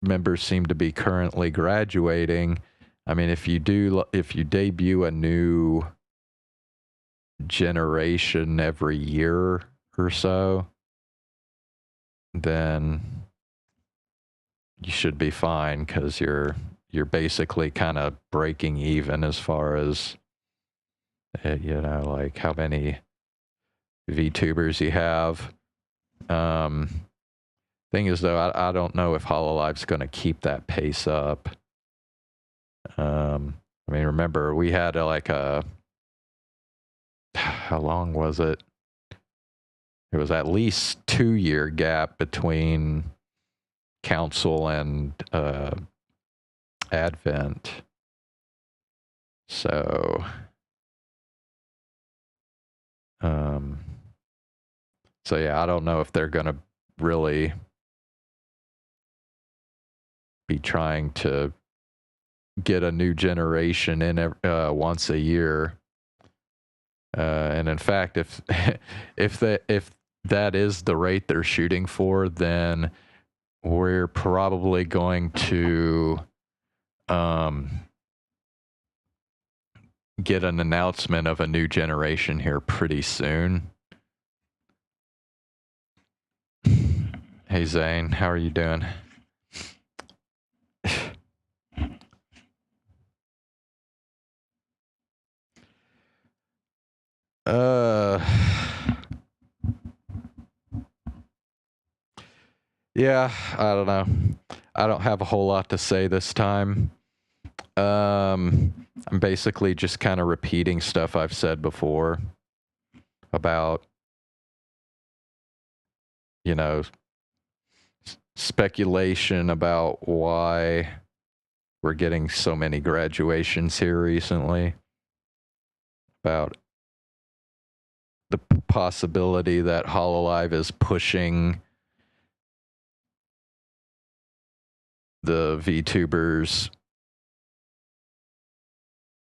members seem to be currently graduating, I mean, if you debut a new generation every year or so, then you should be fine, because you're basically kind of breaking even as far as, you know, like how many VTubers you have. Thing is, though, I don't know if hololive's going to keep that pace up. I mean, remember, we had like a, how long was it? It was at least 2-year gap between Council and Advent. So, so yeah, I don't know if they're gonna really be trying to get a new generation in once a year. And in fact, if if that is the rate they're shooting for, then we're probably going to get an announcement of a new generation here pretty soon. Hey Zane, how are you doing? Yeah, I don't know. I don't have a whole lot to say this time. I'm basically just kind of repeating stuff I've said before about, you know, speculation about why we're getting so many graduations here recently, about the possibility that hololive is pushing the VTubers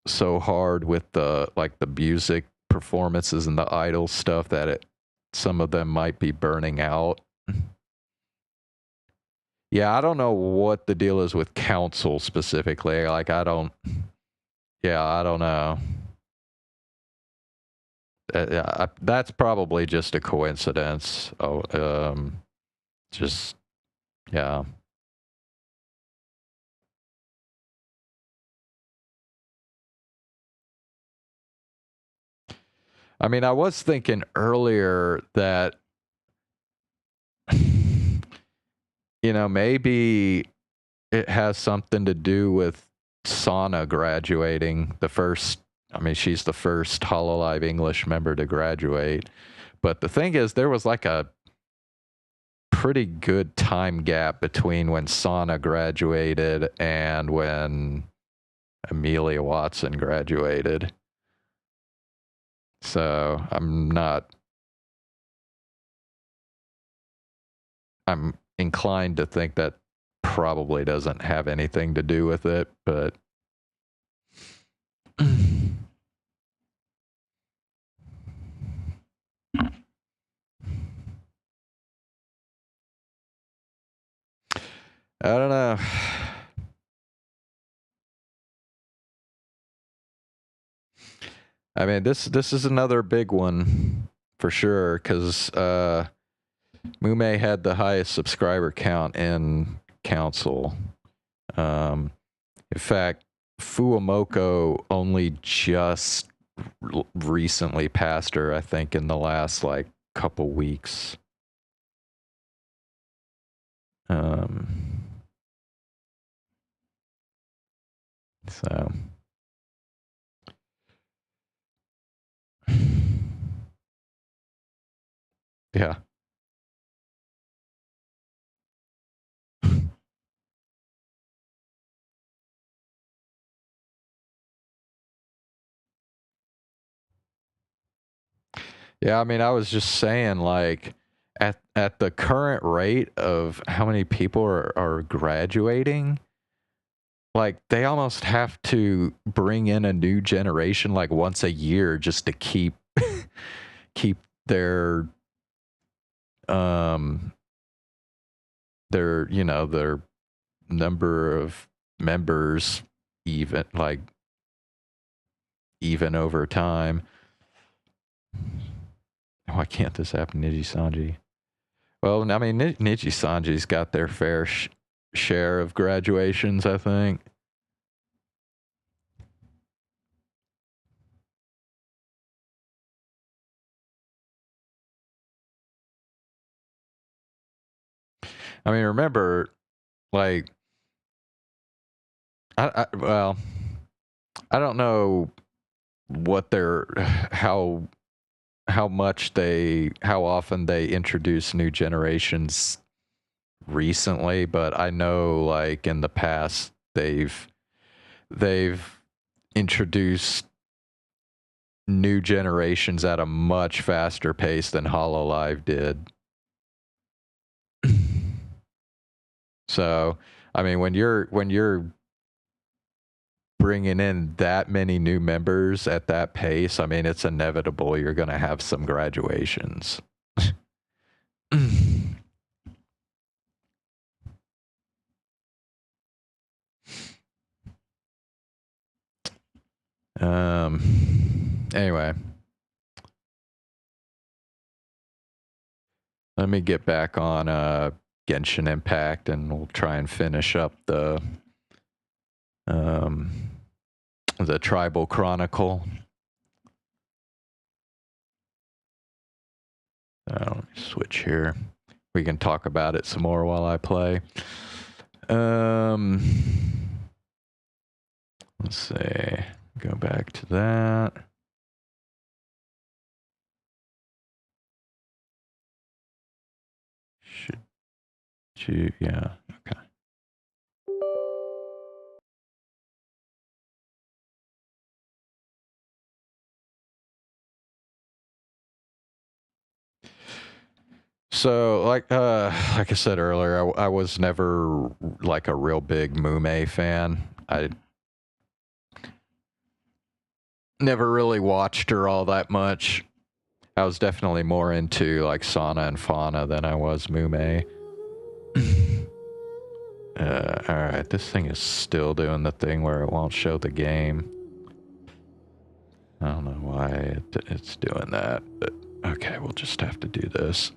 so hard with the music performances and the idol stuff that some of them might be burning out. Yeah, I don't know what the deal is with Council specifically. Like, I don't know. That's probably just a coincidence. Just, yeah. I mean, I was thinking earlier that, you know, maybe it has something to do with Sana graduating. She's the first hololive English member to graduate. But the thing is, there was like a pretty good time gap between when Sana graduated and when Amelia Watson graduated. So I'm inclined to think that probably doesn't have anything to do with it, but I don't know. I mean, this is another big one for sure, because Mume had the highest subscriber count in Council. In fact, Fuamoko only just recently passed her, I think, in the last like couple weeks. So yeah. Yeah, I mean, I was just saying, like, at the current rate of how many people are graduating, like, they almost have to bring in a new generation like once a year just to keep their their number of members even over time. Why can't this happen, Niji-sanji? Well, I mean, Niji-sanji's got their fair share of graduations, I think. I mean, remember, like, well, I don't know what they're, how often they introduce new generations recently, but I know, like, in the past, they've introduced new generations at a much faster pace than hololive did. So, I mean, when you're bringing in that many new members at that pace, I mean, it's inevitable you're going to have some graduations. Anyway, let me get back on Genshin Impact, and we'll try and finish up the tribal chronicle. Let me switch here. We can talk about it some more while I play. Let's see. Go back to that. Should you? Yeah. Okay. So, like I said earlier, I was never like a real big Mume fan. I never really watched her all that much. I was definitely more into like Sana and Fauna than I was Mume. Alright, this thing is still doing the thing where it won't show the game. I don't know why it's doing that, but okay, we'll just have to do this.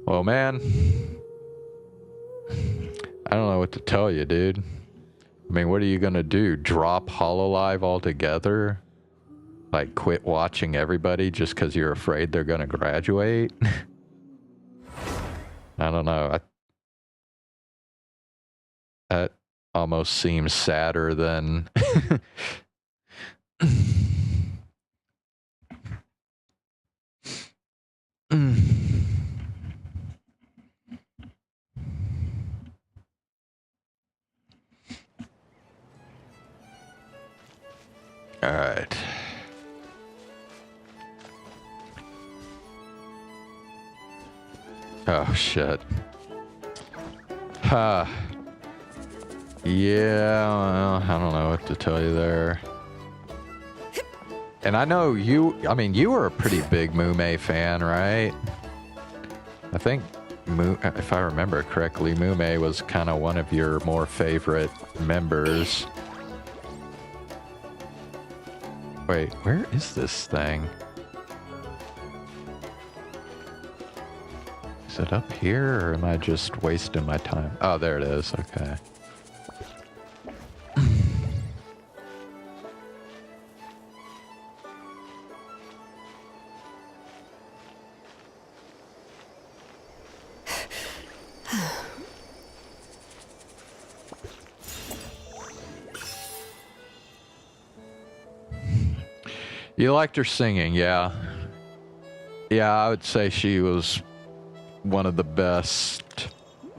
Well, man, I don't know what to tell you, dude. I mean, what are you gonna do? Drop hololive altogether? Like, quit watching everybody just because you're afraid they're gonna graduate? I don't know. That almost seems sadder than... All right. Oh, shit. Yeah, well, I don't know what to tell you there. And I know you, I mean, you were a pretty big Mume fan, right? I think, if I remember correctly, Mume was kind of one of your more favorite members. Wait, where is this thing? Is it up here, or am I just wasting my time? Oh, there it is. Okay. You liked her singing, yeah. Yeah, I would say she was one of the best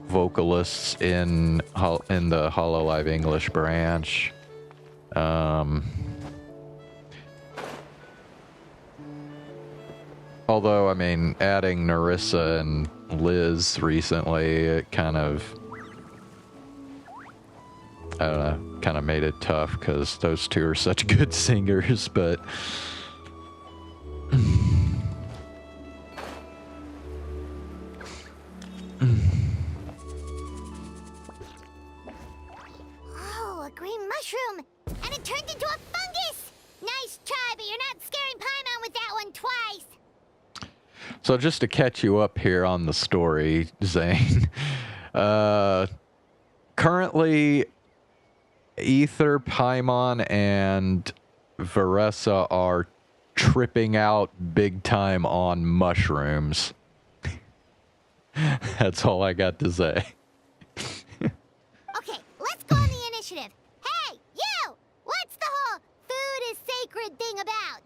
vocalists in the hololive English branch. Although, I mean, adding Narissa and Liz recently, it kind of, I don't know, kind of made it tough because those two are such good singers, but... but you're not scaring Paimon with that one twice. So just to catch you up here on the story, Zane, currently Ether, Paimon, and Varesa are tripping out big time on mushrooms. That's all I got to say. Okay, let's go on the initiative. Hey, you! What's the whole food is sacred thing about?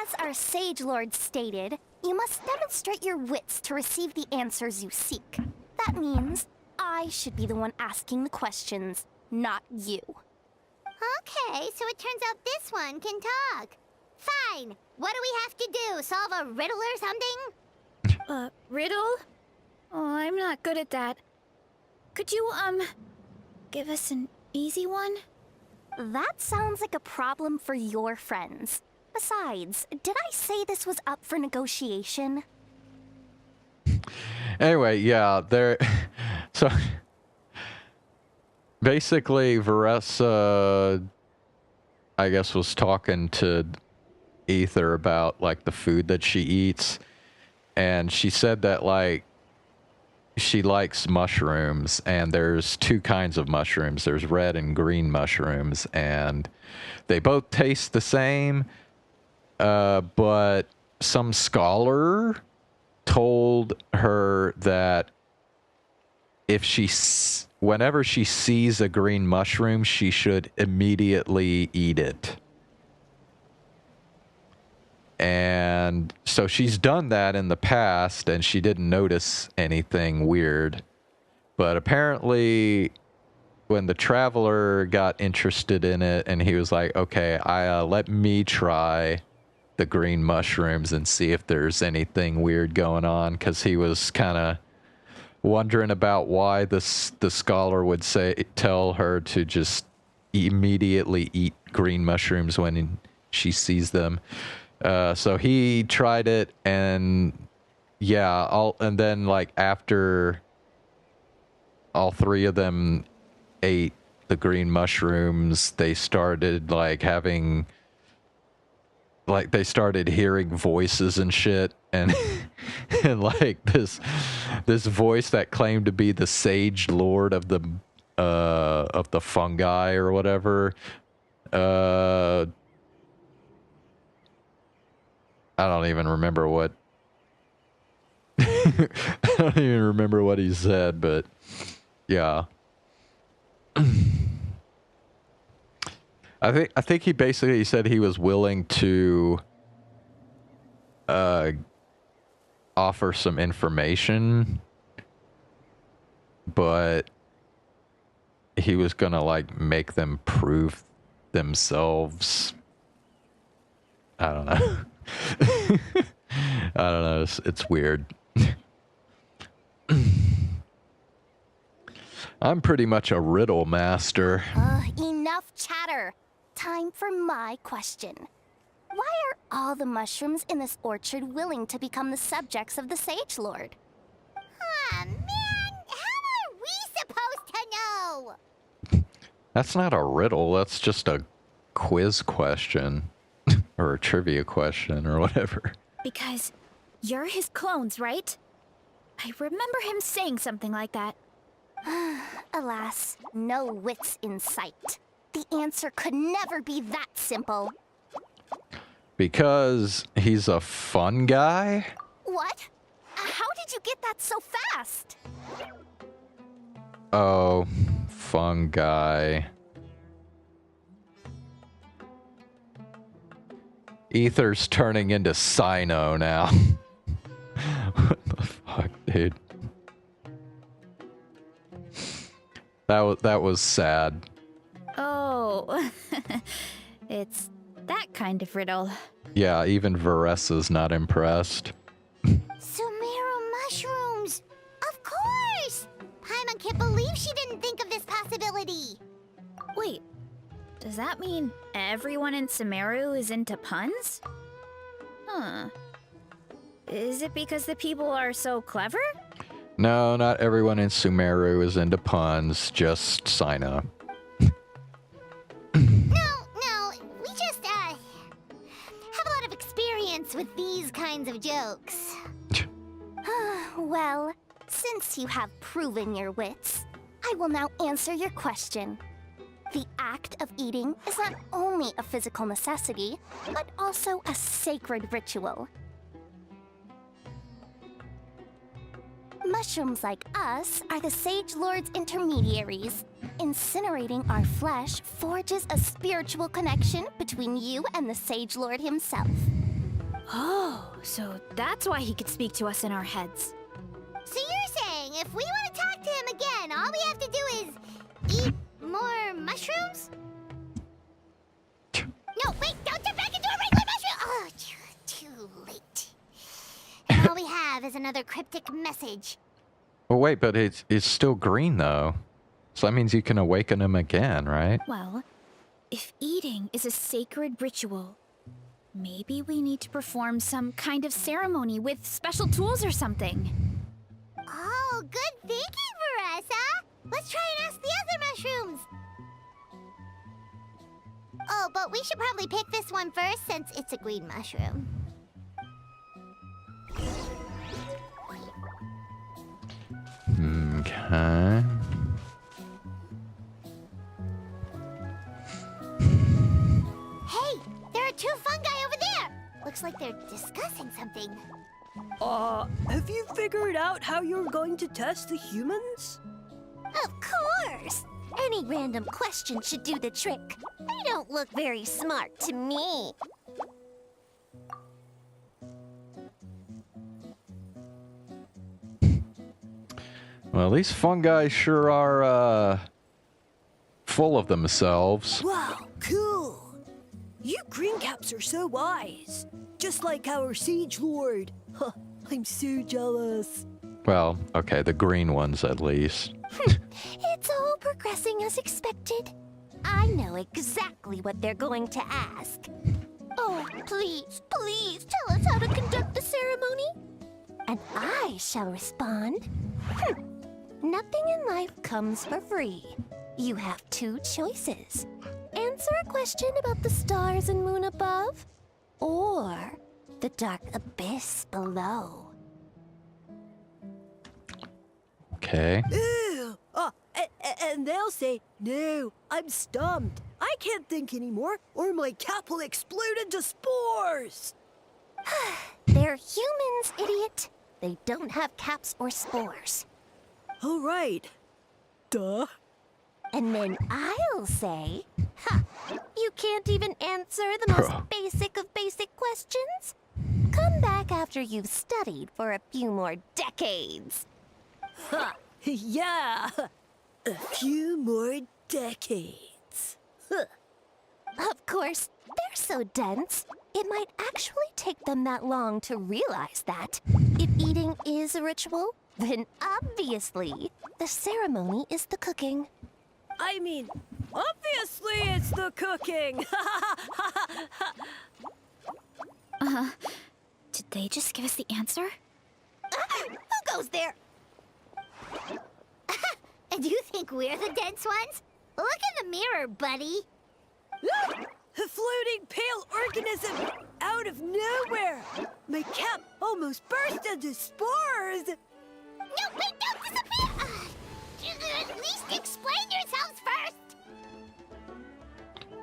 As our Sage Lord stated, you must demonstrate your wits to receive the answers you seek. That means I should be the one asking the questions, not you. Okay, so it turns out this one can talk. Fine. What do we have to do? Solve a riddle or something? Riddle? Oh, I'm not good at that. Could you, give us an easy one? That sounds like a problem for your friends. Besides, did I say this was up for negotiation? Anyway, yeah, there. So basically, Varesa, I guess, was talking to Ether about like the food that she eats, and she said that like she likes mushrooms, and there's two kinds of mushrooms. There's red and green mushrooms, and they both taste the same. But some scholar told her that if whenever she sees a green mushroom, she should immediately eat it. And so she's done that in the past, and she didn't notice anything weird. But apparently, when the traveler got interested in it, and he was like, okay, let me try the green mushrooms and see if there's anything weird going on, because he was kind of wondering about why the scholar would tell her to just immediately eat green mushrooms when she sees them. So he tried it, and yeah, and then like after all three of them ate the green mushrooms, they started like having, like they started hearing voices and shit, and and like this voice that claimed to be the Sage Lord of the fungi or whatever. I don't even remember what I don't even remember what he said, but yeah. I think he basically said he was willing to offer some information, but he was gonna like make them prove themselves. I don't know. I don't know. It's weird. I'm pretty much a riddle master. Enough chatter. Time for my question. Why are all the mushrooms in this orchard willing to become the subjects of the Sage Lord? Ah, man! How are we supposed to know? That's not a riddle. That's just a quiz question. Or a trivia question or whatever. Because you're his clones, right? I remember him saying something like that. Alas, no wits in sight. The answer could never be that simple. Because he's a fun guy? What? How did you get that so fast? Oh, fun guy. Ether's turning into Sino now. What the fuck, dude? That was sad. Oh, it's that kind of riddle. Yeah, even Varesa's not impressed. Sumeru mushrooms! Of course! Paimon can't believe she didn't think of this possibility. Wait, does that mean everyone in Sumeru is into puns? Huh. Is it because the people are so clever? No, not everyone in Sumeru is into puns, just Sino. No, we just, with these kinds of jokes. Well, since you have proven your wits, I will now answer your question. The act of eating is not only a physical necessity, but also a sacred ritual. Mushrooms like us are the Sage Lord's intermediaries. Incinerating our flesh forges a spiritual connection between you and the Sage Lord himself. Oh, so that's why he could speak to us in our heads. So you're saying if we want to talk to him again, all we have to do is eat more mushrooms? No, wait, don't turn back into a regular mushroom! Oh, too late. And all we have is another cryptic message. Well, wait, but it's still green, though. So that means you can awaken him again, right? Well, if eating is a sacred ritual, maybe we need to perform some kind of ceremony with special tools or something. Oh, good thinking, Varesa! Let's try and ask the other mushrooms! Oh, but we should probably pick this one first since it's a green mushroom. Okay. Hey, there are two fungi over there! Looks like they're discussing something. Have you figured out how you're going to test the humans? Of course! Any random question should do the trick. They don't look very smart to me. Well, these fungi sure are, full of themselves. Wow, cool! You green caps are so wise. Just like our Siege Lord. Huh, I'm so jealous. Well, okay, the green ones at least. It's all progressing as expected. I know exactly what they're going to ask. Oh, please, please tell us how to conduct the ceremony. And I shall respond. Nothing in life comes for free. You have two choices. Answer a question about the stars and moon above, or the dark abyss below. Okay. Ew! And they'll say, no, I'm stumped. I can't think anymore, or my cap will explode into spores. They're humans, idiot. They don't have caps or spores. All right. Duh. And then I'll say, ha, you can't even answer the most basic of basic questions? Come back after you've studied for a few more decades. Ha! Yeah! A few more decades. Huh. Of course, they're so dense, it might actually take them that long to realize that. If eating is a ritual, then obviously, the ceremony is the cooking. I mean, obviously it's the cooking! Did they just give us the answer? Who goes there? And you think we're the dense ones? Look in the mirror, buddy. A floating pale organism out of nowhere! My cap almost burst into spores! No, wait, don't disappear! At least explain yourselves first!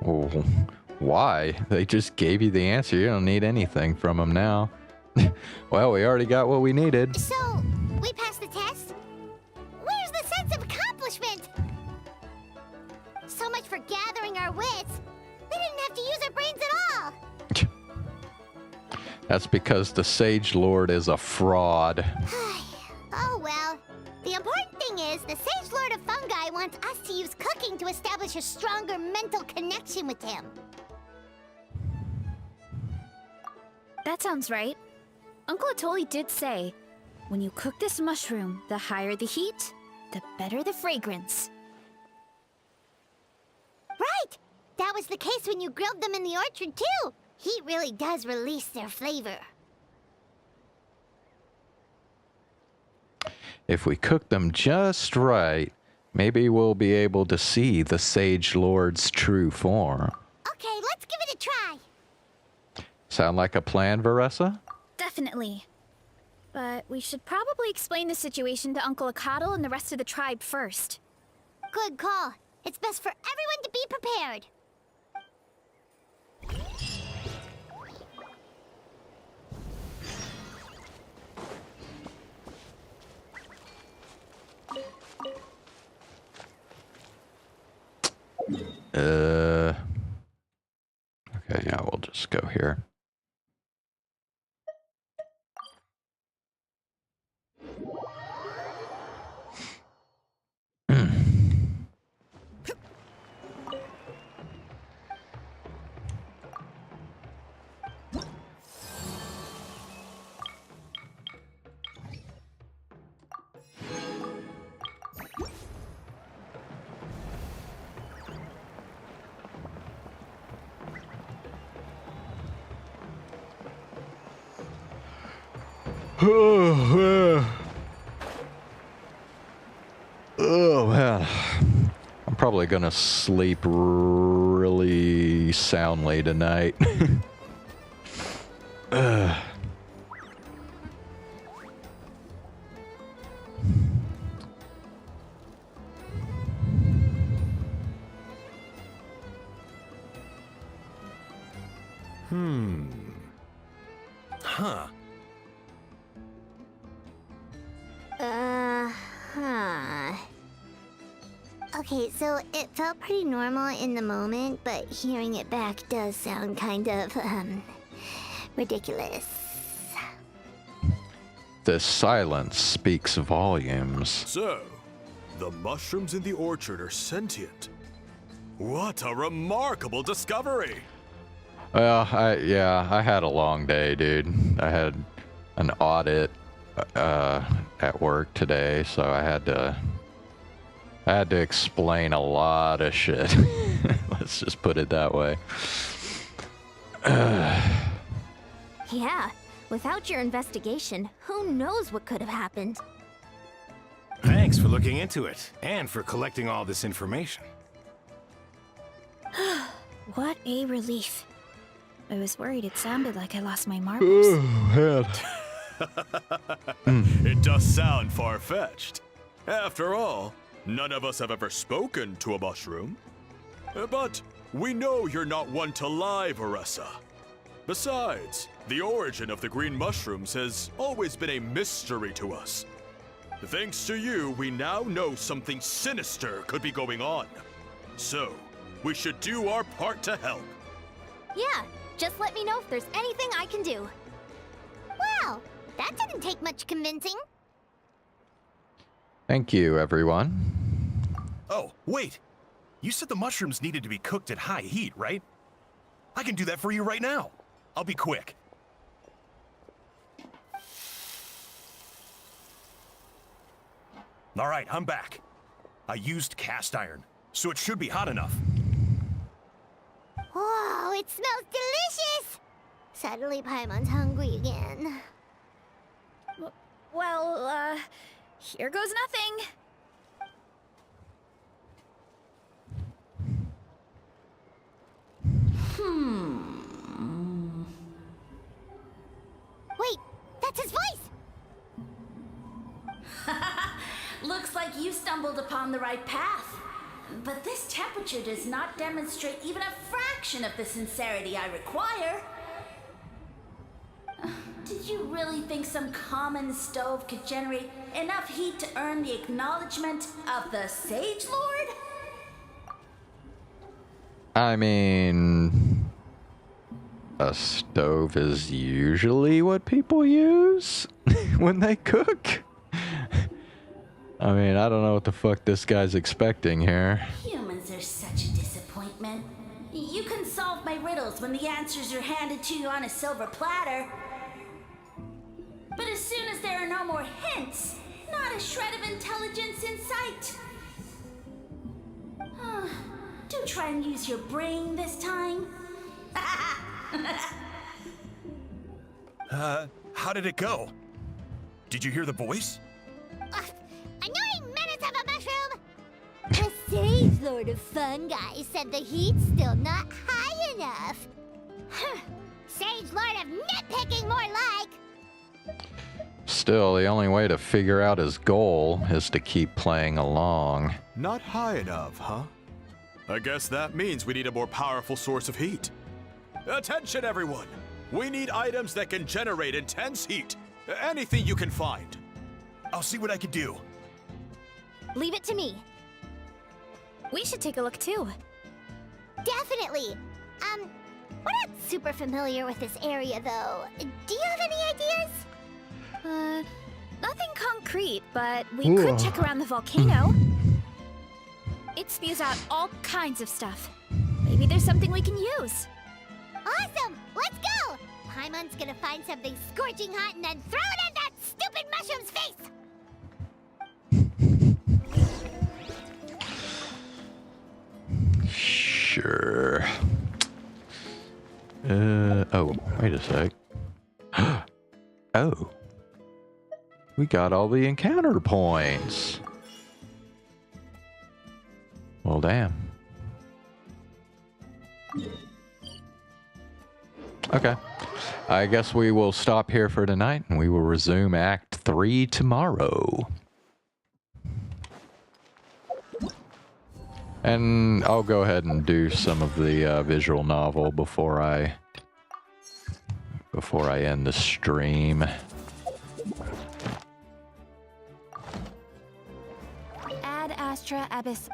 Oh, why? They just gave you the answer. You don't need anything from them now. Well, we already got what we needed. So, we passed the test? Where's the sense of accomplishment? So much for gathering our wits. They didn't have to use their brains at all. That's because the Sage Lord is a fraud. Oh well. The important thing is the Sage Lord of Fungi wants us to use cooking to establish a stronger mental connection with him. That sounds right. Uncle Atoli did say, when you cook this mushroom, the higher the heat, the better the fragrance. Right! That was the case when you grilled them in the orchard too. Heat really does release their flavor. If we cook them just right, maybe we'll be able to see the Sage Lord's true form. Okay, let's give it a try. Sound like a plan, Varesa? Definitely. But we should probably explain the situation to Uncle Akatl and the rest of the tribe first. Good call. It's best for everyone to be prepared. Okay, yeah, we'll just go here. Oh man, I'm probably gonna sleep really soundly tonight. Huh. Okay, so it felt pretty normal in the moment, but hearing it back does sound kind of, ridiculous. The silence speaks volumes. So, the mushrooms in the orchard are sentient. What a remarkable discovery! Well, I had a long day, dude. I had an audit at work today, so I had to explain a lot of shit. Let's just put it that way. Yeah, without your investigation, who knows what could have happened? Thanks for looking into it, and for collecting all this information. What a relief. I was worried it sounded like I lost my marbles. It does sound far-fetched. After all, none of us have ever spoken to a mushroom. But we know you're not one to lie, Varesa. Besides, the origin of the green mushrooms has always been a mystery to us. Thanks to you, we now know something sinister could be going on. So, we should do our part to help. Yeah, just let me know if there's anything I can do. Wow, that didn't take much convincing. Thank you, everyone. Oh, wait. You said the mushrooms needed to be cooked at high heat, right? I can do that for you right now. I'll be quick. All right, I'm back. I used cast iron, so it should be hot enough. Whoa, it smells delicious! Suddenly Paimon's hungry again. Well, here goes nothing. Wait, that's his voice! Looks like you stumbled upon the right path. But this temperature does not demonstrate even a fraction of the sincerity I require. Did you really think some common stove could generate enough heat to earn the acknowledgement of the Sage Lord? I mean, a stove is usually what people use when they cook. I mean, I don't know what the fuck this guy's expecting here. Humans are such a disappointment. You can solve my riddles when the answers are handed to you on a silver platter. But as soon as there are no more hints, not a shred of intelligence in sight. Do try and use your brain this time. How did it go? Did you hear the voice? Annoying menace of a mushroom! The Sage Lord of Fungi said the heat's still not high enough. Sage Lord of nitpicking, more like. Still, the only way to figure out his goal is to keep playing along. Not high enough, huh? I guess that means we need a more powerful source of heat. Attention, everyone! We need items that can generate intense heat. Anything you can find. I'll see what I can do. Leave it to me. We should take a look too. Definitely. We're not super familiar with this area, though. Do you have any ideas? Nothing concrete, but we could check around the volcano. It spews out all kinds of stuff. Maybe there's something we can use. Awesome! Let's go! Paimon's gonna find something scorching hot and then throw it in that stupid mushroom's face! Sure. Oh, wait a sec. Oh. We got all the encounter points. Well, damn. Okay. I guess we will stop here for tonight, and we will resume Act 3 tomorrow. And I'll go ahead and do some of the visual novel before I end the stream. Ad Astra Abyss.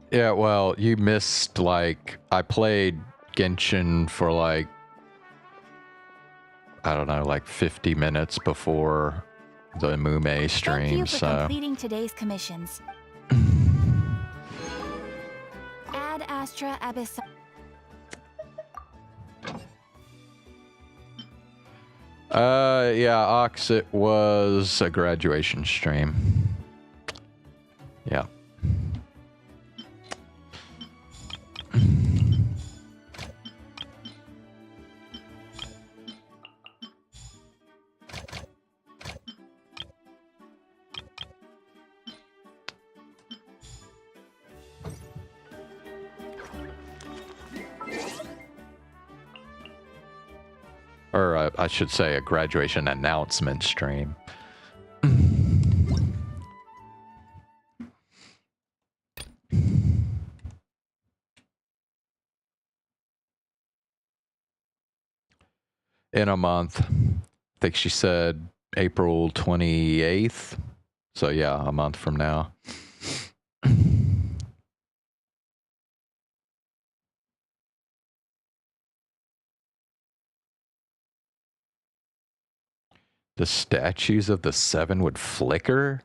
Yeah, well, you missed, like, I played Genshin for, like, I don't know, like 50 minutes before the Mume stream, Thank you for so... completing today's commissions. Ad Astra Abyss. Yeah, Ox, it was a graduation stream. Yeah. Or I should say a graduation announcement stream. In a month. I think she said April 28th. So yeah, a month from now. The statues of the seven would flicker?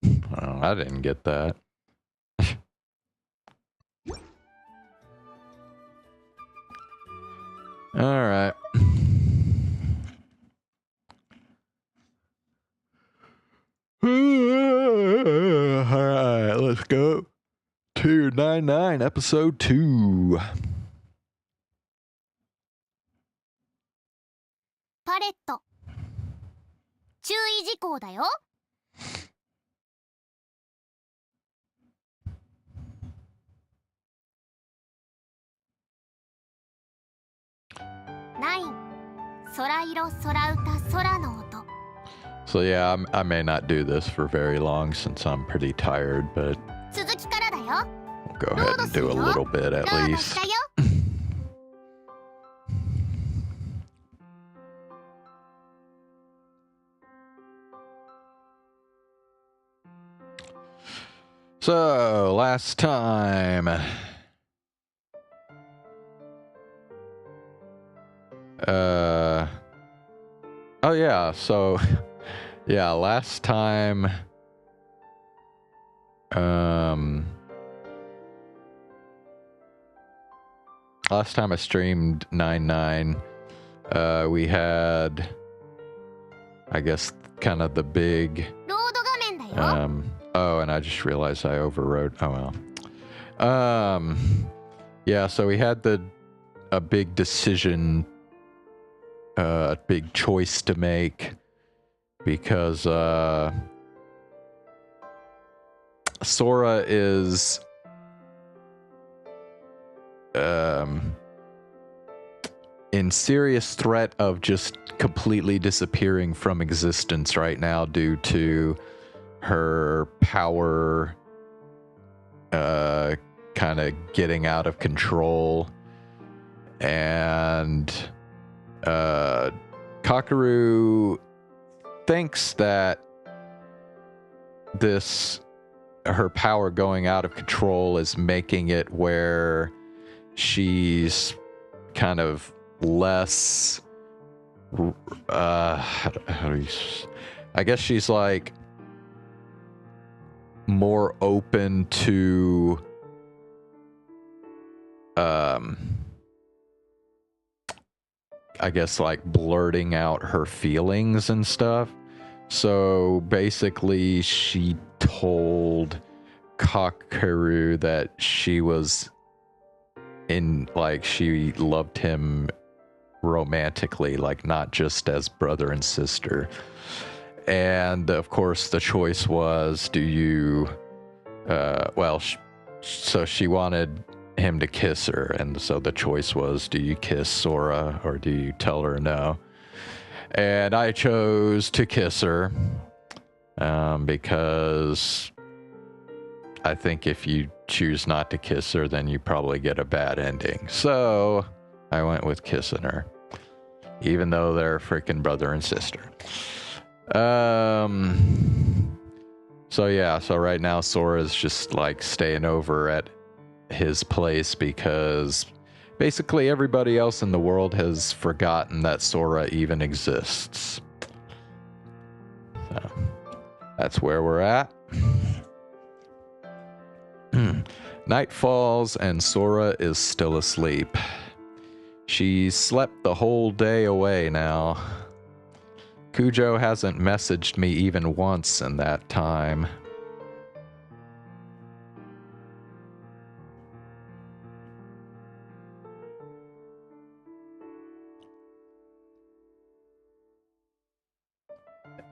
Oh, I didn't get that. All right. All right, let's go to 99, episode 2. パレット。注意事項だよ。9. 空色空歌空の音。 So yeah, I may not do this for very long since I'm pretty tired, but 続きからだよ。 we'll go ahead and do a little bit at ロード least. したよ。 So, last time. Oh yeah, so yeah, last time last time I streamed 9-9, we had, I guess, kind of the big ロード画面だよ。 oh, and I just realized I overrode. Oh well. Yeah, so we had a big decision, a big choice to make, because Sora is in serious threat of just completely disappearing from existence right now due to her power kind of getting out of control. And Kakeru thinks that her power going out of control is making it where she's kind of less I guess she's like more open to I guess like blurting out her feelings and stuff. So basically she told Kakeru that she was she loved him romantically, like not just as brother and sister. And of course the choice was, do you so she wanted him to kiss her, and so the choice was, do you kiss Sora or do you tell her no? And I chose to kiss her because I think if you choose not to kiss her, then you probably get a bad ending. So I went with kissing her, even though they're freaking brother and sister. So yeah, so right now Sora's just like staying over at his place because basically everybody else in the world has forgotten that Sora even exists. So that's where we're at. Night falls and Sora is still asleep. She slept the whole day away now. Kujo hasn't messaged me even once in that time.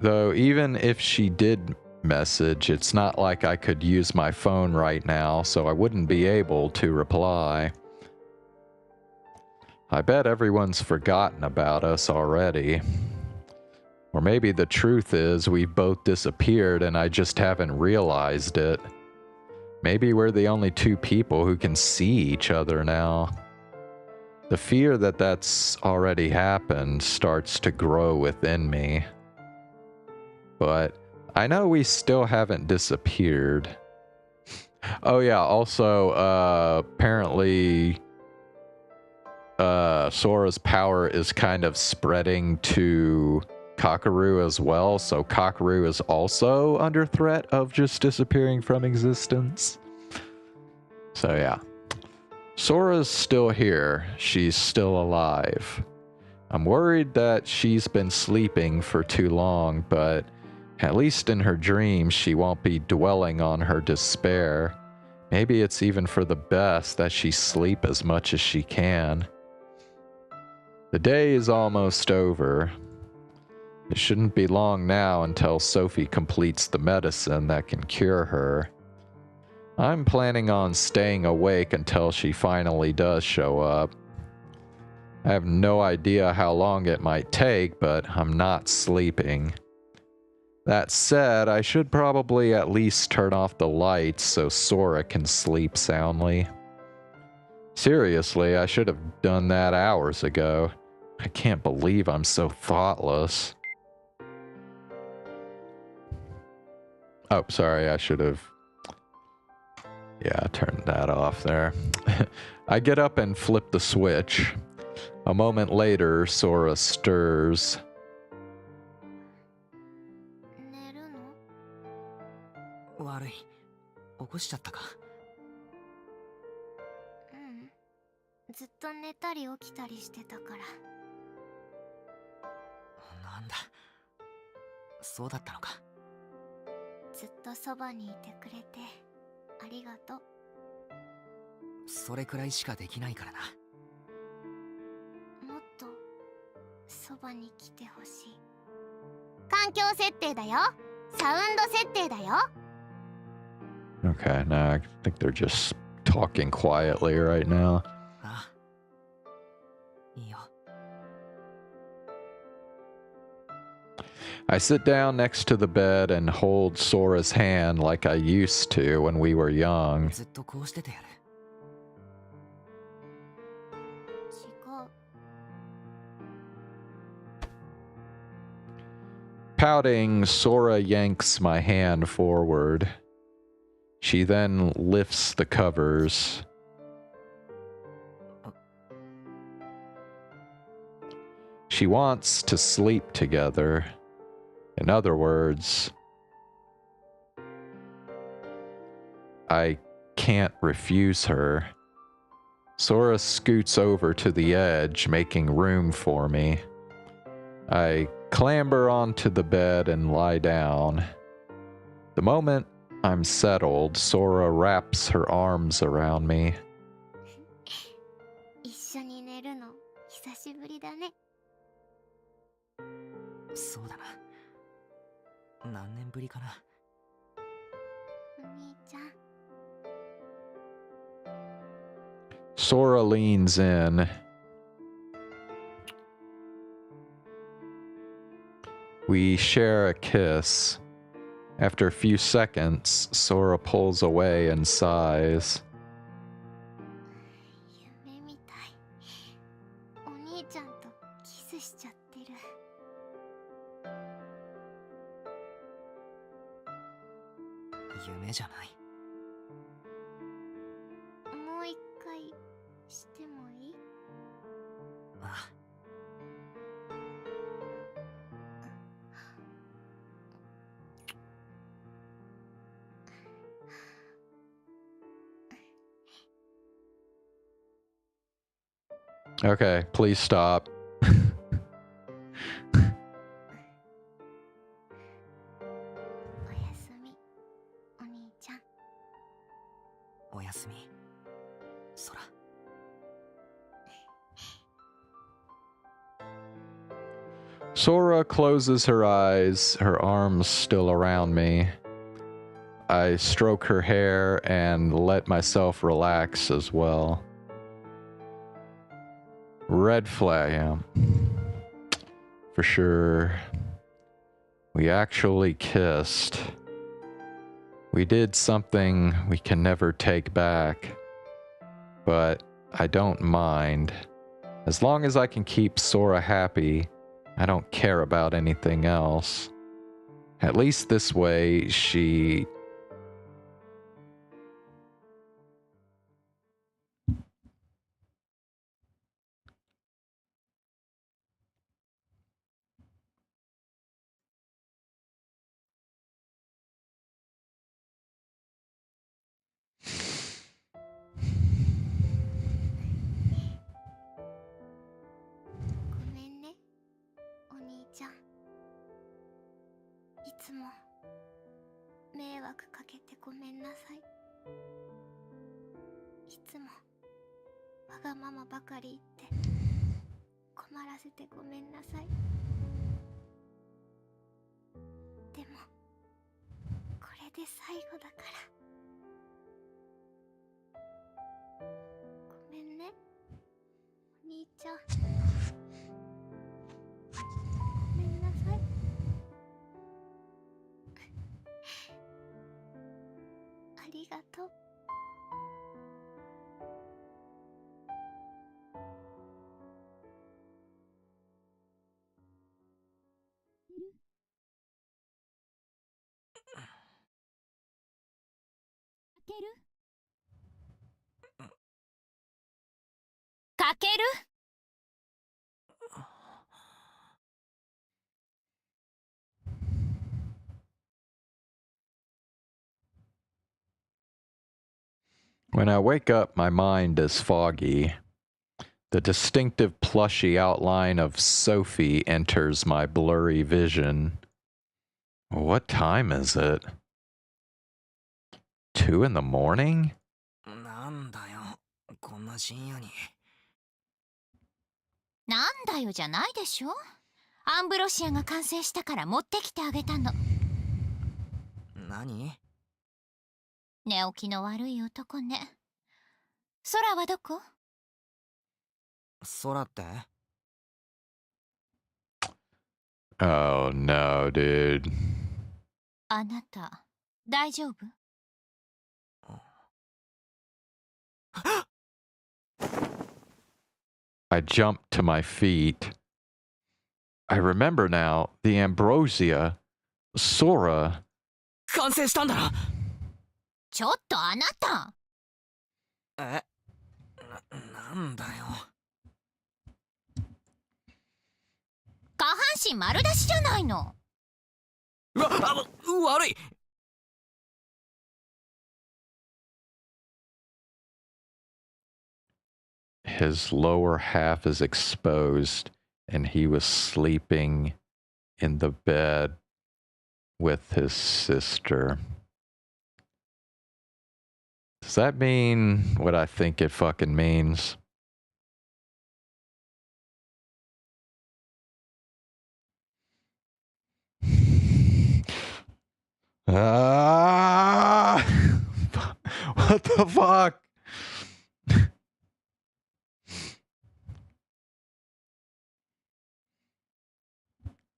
Though even if she did message, it's not like I could use my phone right now, so I wouldn't be able to reply. I bet everyone's forgotten about us already. Or maybe the truth is we've both disappeared and I just haven't realized it. Maybe we're the only two people who can see each other now. The fear that that's already happened starts to grow within me. But I know we still haven't disappeared. Oh yeah, also, apparently Sora's power is kind of spreading to Kakeru as well, so Kakeru is also under threat of just disappearing from existence. So yeah. Sora's still here. She's still alive. I'm worried that she's been sleeping for too long, but at least in her dreams, she won't be dwelling on her despair. Maybe it's even for the best that she sleep as much as she can. The day is almost over. It shouldn't be long now until Sophie completes the medicine that can cure her. I'm planning on staying awake until she finally does show up. I have no idea how long it might take, but I'm not sleeping. That said, I should probably at least turn off the lights so Sora can sleep soundly. Seriously, I should have done that hours ago. I can't believe I'm so thoughtless. Oh, sorry, I should have... Yeah, turned that off there. I get up and flip the switch. A moment later, Sora stirs. 悪い。起こしちゃったか。ずっと寝たり起きたりしてたから。なんだ。そうだったのか。ずっとそばにいてくれてありがとう。それくらいしかできないからな。もっとそばに来てほしい。環境設定だよ。サウンド設定だよ。Okay, now I think they're just talking quietly right now. I sit down next to the bed and hold Sora's hand like I used to when we were young. ずっとこうしててやる。違う。 Pouting, Sora yanks my hand forward. She then lifts the covers. She wants to sleep together. In other words, I can't refuse her. Sora scoots over to the edge, making room for me. I clamber onto the bed and lie down. The moment I'm settled, Sora wraps her arms around me. 一緒に寝るの久しぶりだね。そうだな。何年ぶりかな。お兄ちゃん。 Sora leans in. We share a kiss. After a few seconds, Sora pulls away and sighs. 夢みたい。お兄ちゃんとキスしちゃってる。夢じゃない。もう一回してもいい？ああ。 Okay, please stop. おやすみ、お兄ちゃん。おやすみ、空。Sora closes her eyes, her arms still around me. I stroke her hair and let myself relax as well. Red flag, yeah. For sure. We actually kissed. We did something we can never take back. But I don't mind. As long as I can keep Sora happy, I don't care about anything else. At least this way, she... When I wake up, my mind is foggy. The distinctive plushy outline of Sophie enters my blurry vision. What time is it? 2 in the morning? なんだよ、こんな深夜に。なんだよじゃないでしょ。アンブロシアが完成したから持ってきてあげたの。何？寝起きの悪い男ね。空はどこ？空って？ Oh no, dude. あなた、大丈夫？ I jumped to my feet. I remember now, the ambrosia, Sora. 完成したんだな。ちょっとあなた。なんだよ。下半身丸出しじゃないの。悪い。His lower half is exposed, and he was sleeping in the bed with his sister. Does that mean what I think it fucking means? Ah! What the fuck?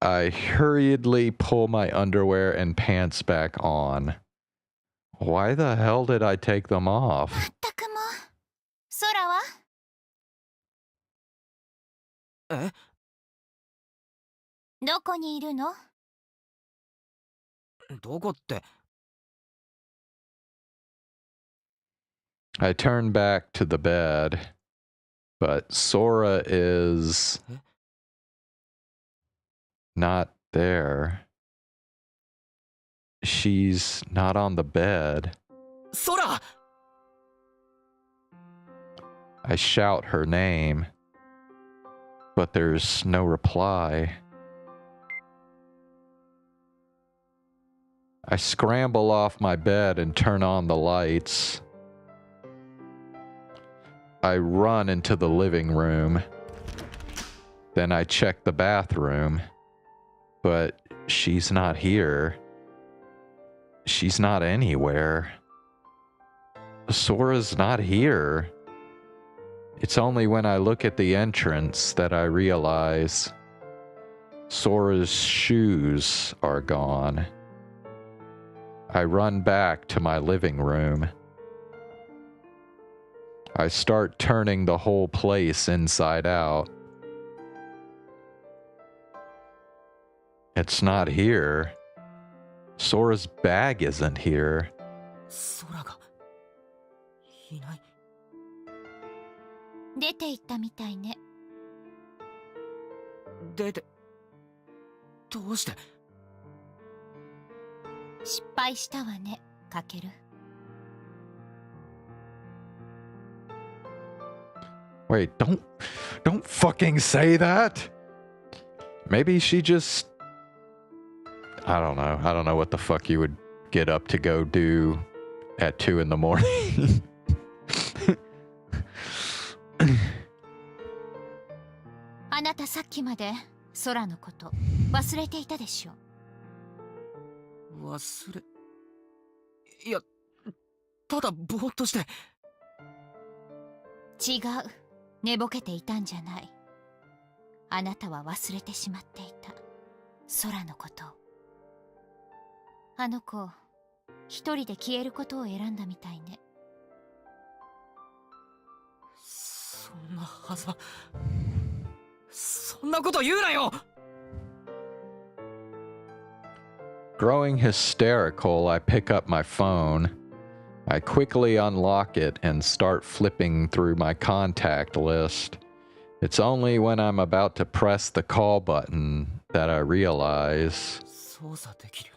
I hurriedly pull my underwear and pants back on. Why the hell did I take them off? まったくもう。空は？どこにいるの？どこって。I turn back to the bed, but Sora is not there. She's not on the bed. Sora! I shout her name, but there's no reply. I scramble off my bed and turn on the lights. I run into the living room. Then I check the bathroom, but she's not here. She's not anywhere. Sora's not here. It's only when I look at the entrance that I realize Sora's shoes are gone. I run back to my living room. I start turning the whole place inside out. It's not here. Sora's bag isn't here. 空がいない。出て行ったみたいね。出て、どうして？失敗したわね、かける。Wait, don't fucking say that. Maybe she just, I don't know. I don't know what the fuck you would get up to go do at 2 in the morning. あなたさっきまで空のこと忘れていたでしょ。忘れ。いや、ただぼーっとして。違う。寝ぼけていたんじゃない。あなたは忘れてしまっていた。空のことを。あの子、一人で消えることを選んだみたいね。そんなはずは。そんなこと言うなよ。Growing hysterical, I pick up my phone. I quickly unlock it and start flipping through my contact list. It's only when I'm about to press the call button that I realize. 操作できる。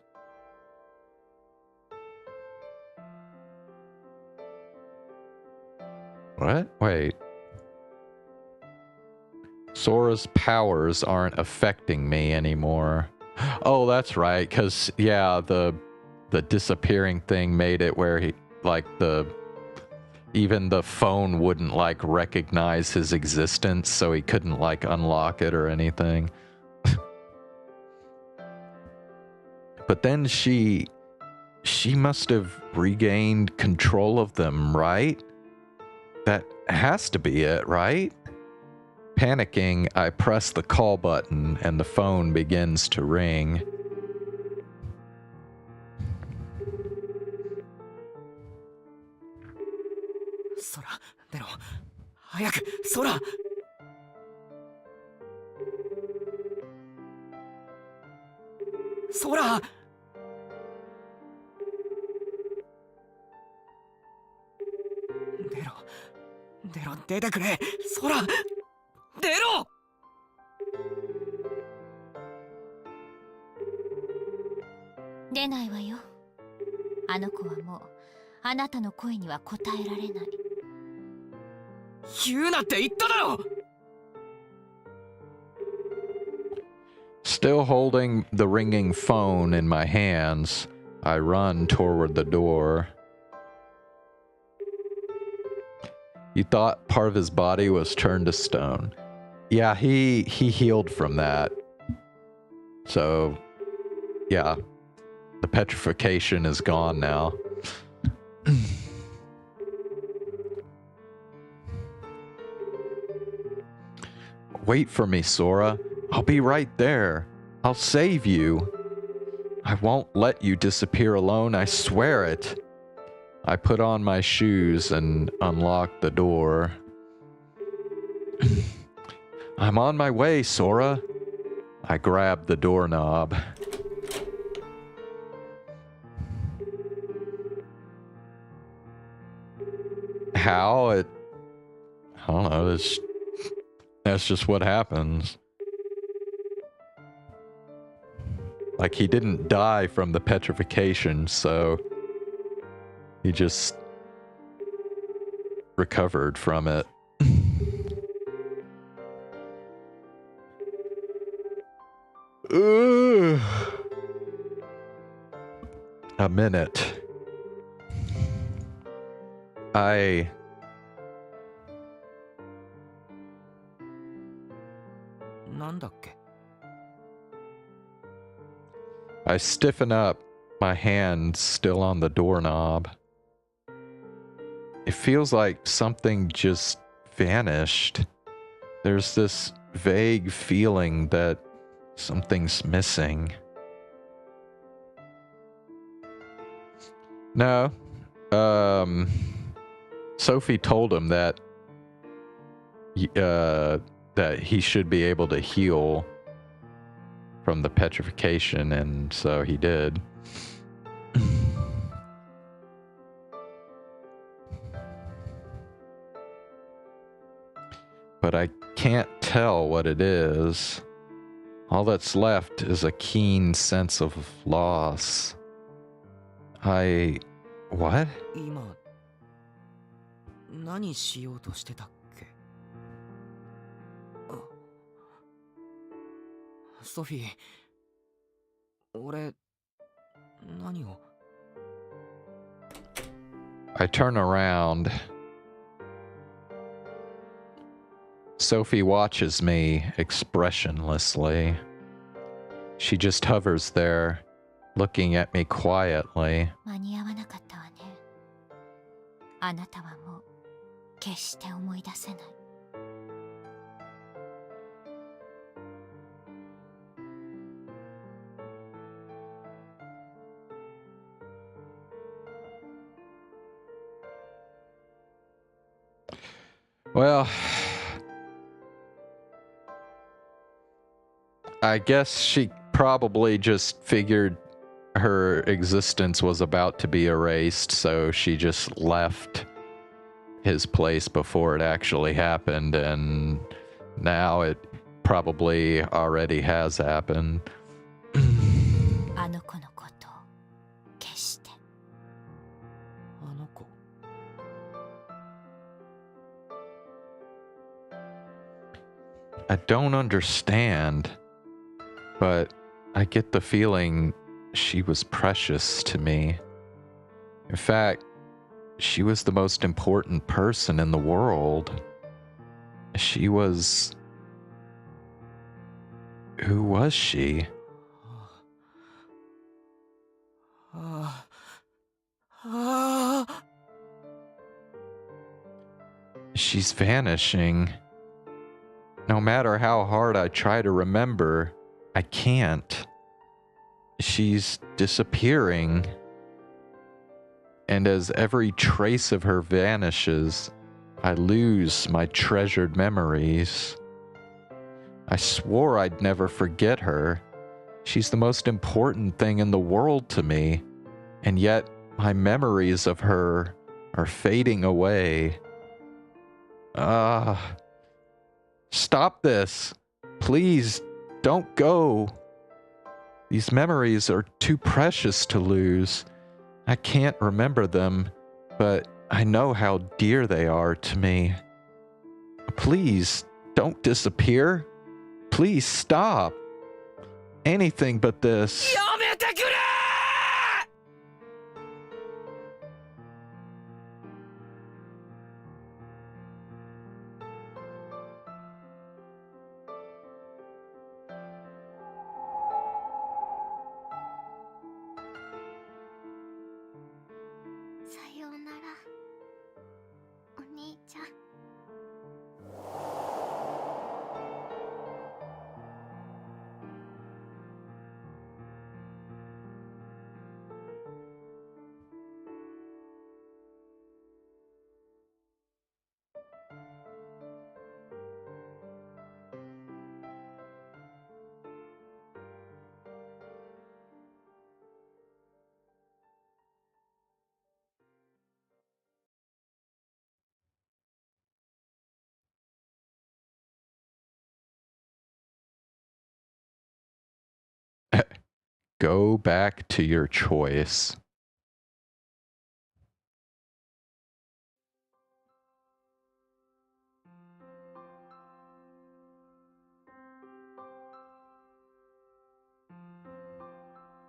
What? Wait. Sora's powers aren't affecting me anymore. Oh, that's right, because, yeah, the disappearing thing made it where he, like, even the phone wouldn't, like, recognize his existence, so he couldn't, like, unlock it or anything. But then she must have regained control of them, right? That has to be it, right? Panicking, I press the call button and the phone begins to ring. Sora, 出ろ。早く、Sora! ソラ！出ろ、出てくれ！ソラ！出ろ！出ないわよ。あの子はもうあなたの声には応えられない。言うなって言っただろ！ Still holding the ringing phone in my hands, I run toward the door. You thought part of his body was turned to stone. Yeah, he healed from that. So, yeah, the petrification is gone now. Wait for me, Sora. I'll be right there. I'll save you. I won't let you disappear alone, I swear it. I put on my shoes and unlock the door. I'm on my way, Sora. I grab the doorknob. How? I don't know, that's just what happens. Like, he didn't die from the petrification, so he just recovered from it. A minute. I stiffen up, my hand still on the doorknob. It feels like something just vanished. There's this vague feeling that something's missing. No. Sophie told him that he should be able to heal from the petrification, and so he did. But I can't tell what it is. All that's left is a keen sense of loss. What? 今、何しようとしてたっけ？ソフィー、俺、何を？ I turn around. Sophie watches me expressionlessly. She just hovers there, looking at me quietly. 間に合わなかったわね。あなたはもう決して思い出せない。Well, I guess she probably just figured her existence was about to be erased, so she just left his place before it actually happened, and now it probably already has happened. あの子のことを決して。あの子。 I don't understand, but I get the feeling she was precious to me. In fact, she was the most important person in the world. She was... Who was she? She's vanishing. no matter how hard I try to remember, I can't. She's disappearing. And as every trace of her vanishes, I lose my treasured memories. I swore I'd never forget her. She's the most important thing in the world to me. And yet, my memories of her are fading away. Stop this. Please, don't go. These memories are too precious to lose. I can't remember them, but I know how dear they are to me. Please, don't disappear. Please stop. Anything but this. やめてくれ! さようなら、お兄ちゃん。Go back to your choice.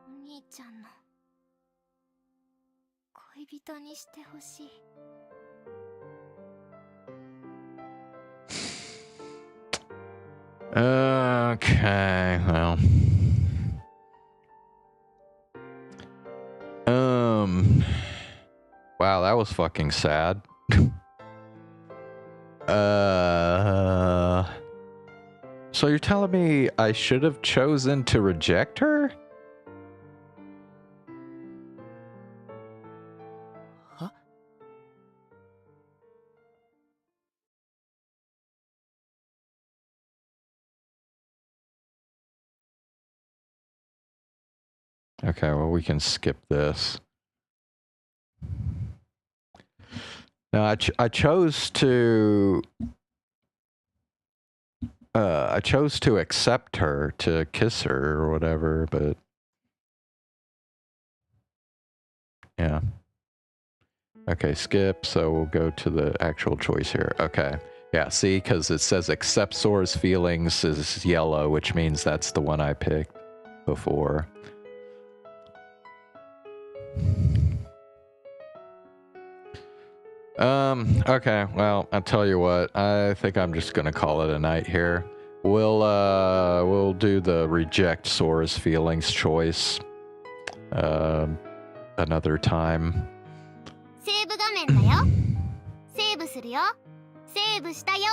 お兄ちゃんの恋人にしてほしい。Okay, well. Wow, that was fucking sad. So you're telling me I should have chosen to reject her? Huh? Okay, well, we can skip this. No, I chose to accept her, to kiss her or whatever, but yeah. Okay, skip, so we'll go to the actual choice here. Okay. Yeah, see, because it says accept Sora's feelings is yellow, which means that's the one I picked before. Okay, well, I'll tell you what, I think I'm just gonna call it a night here. We'll do the reject Sora's feelings choice, another time. セーブ画面だよ。セーブするよ。セーブしたよ。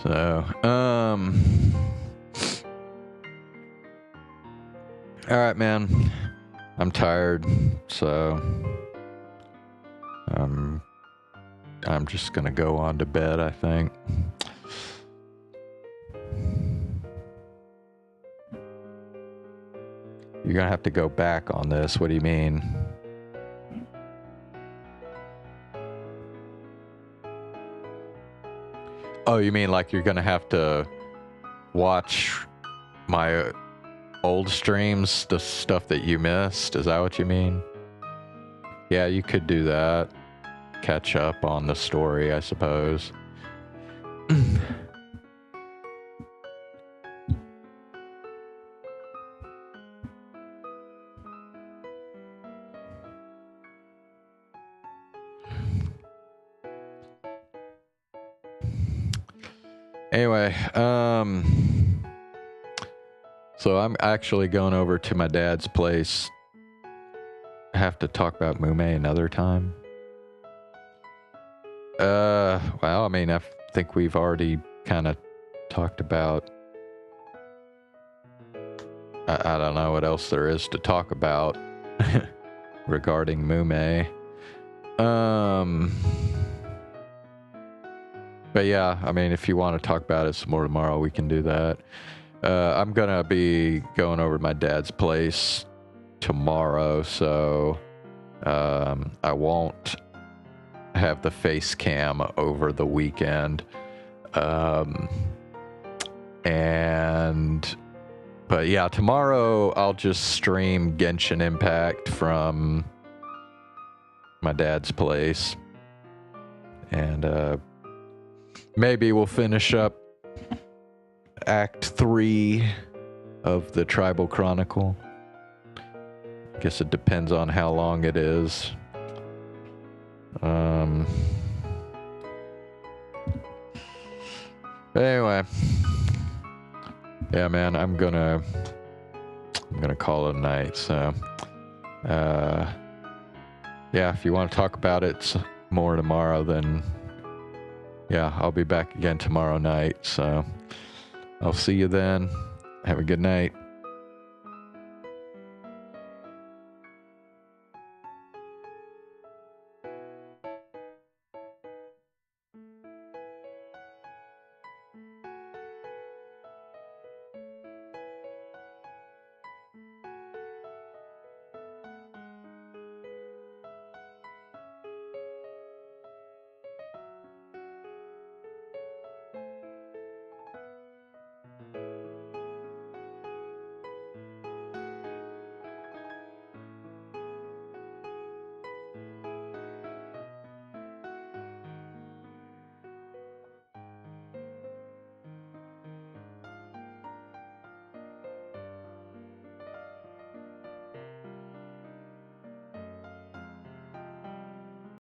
So, alright, man. I'm tired, so I'm just gonna go on to bed, I think. You're gonna have to go back on this. What do you mean? Oh, you mean like you're gonna have to watch my old streams, the stuff that you missed? Is that what you mean? Yeah, you could do that. Catch up on the story, I suppose. Anyway, so I'm actually going over to my dad's place have to talk about Mume another time? Well, I mean, I think we've already kind of talked about... I don't know what else there is to talk about regarding Mume. But yeah, I mean, if you want to talk about it some more tomorrow, we can do that. I'm gonna be going over to my dad's place tomorrow, so I won't have the face cam over the weekend. But yeah, tomorrow I'll just stream Genshin Impact from my dad's place. And maybe we'll finish up Act 3 of the Tribal Chronicle. I guess it depends on how long it is. Anyway. Yeah, man, I'm gonna call it a night, so yeah, if you want to talk about it more tomorrow, then yeah, I'll be back again tomorrow night, so I'll see you then. Have a good night.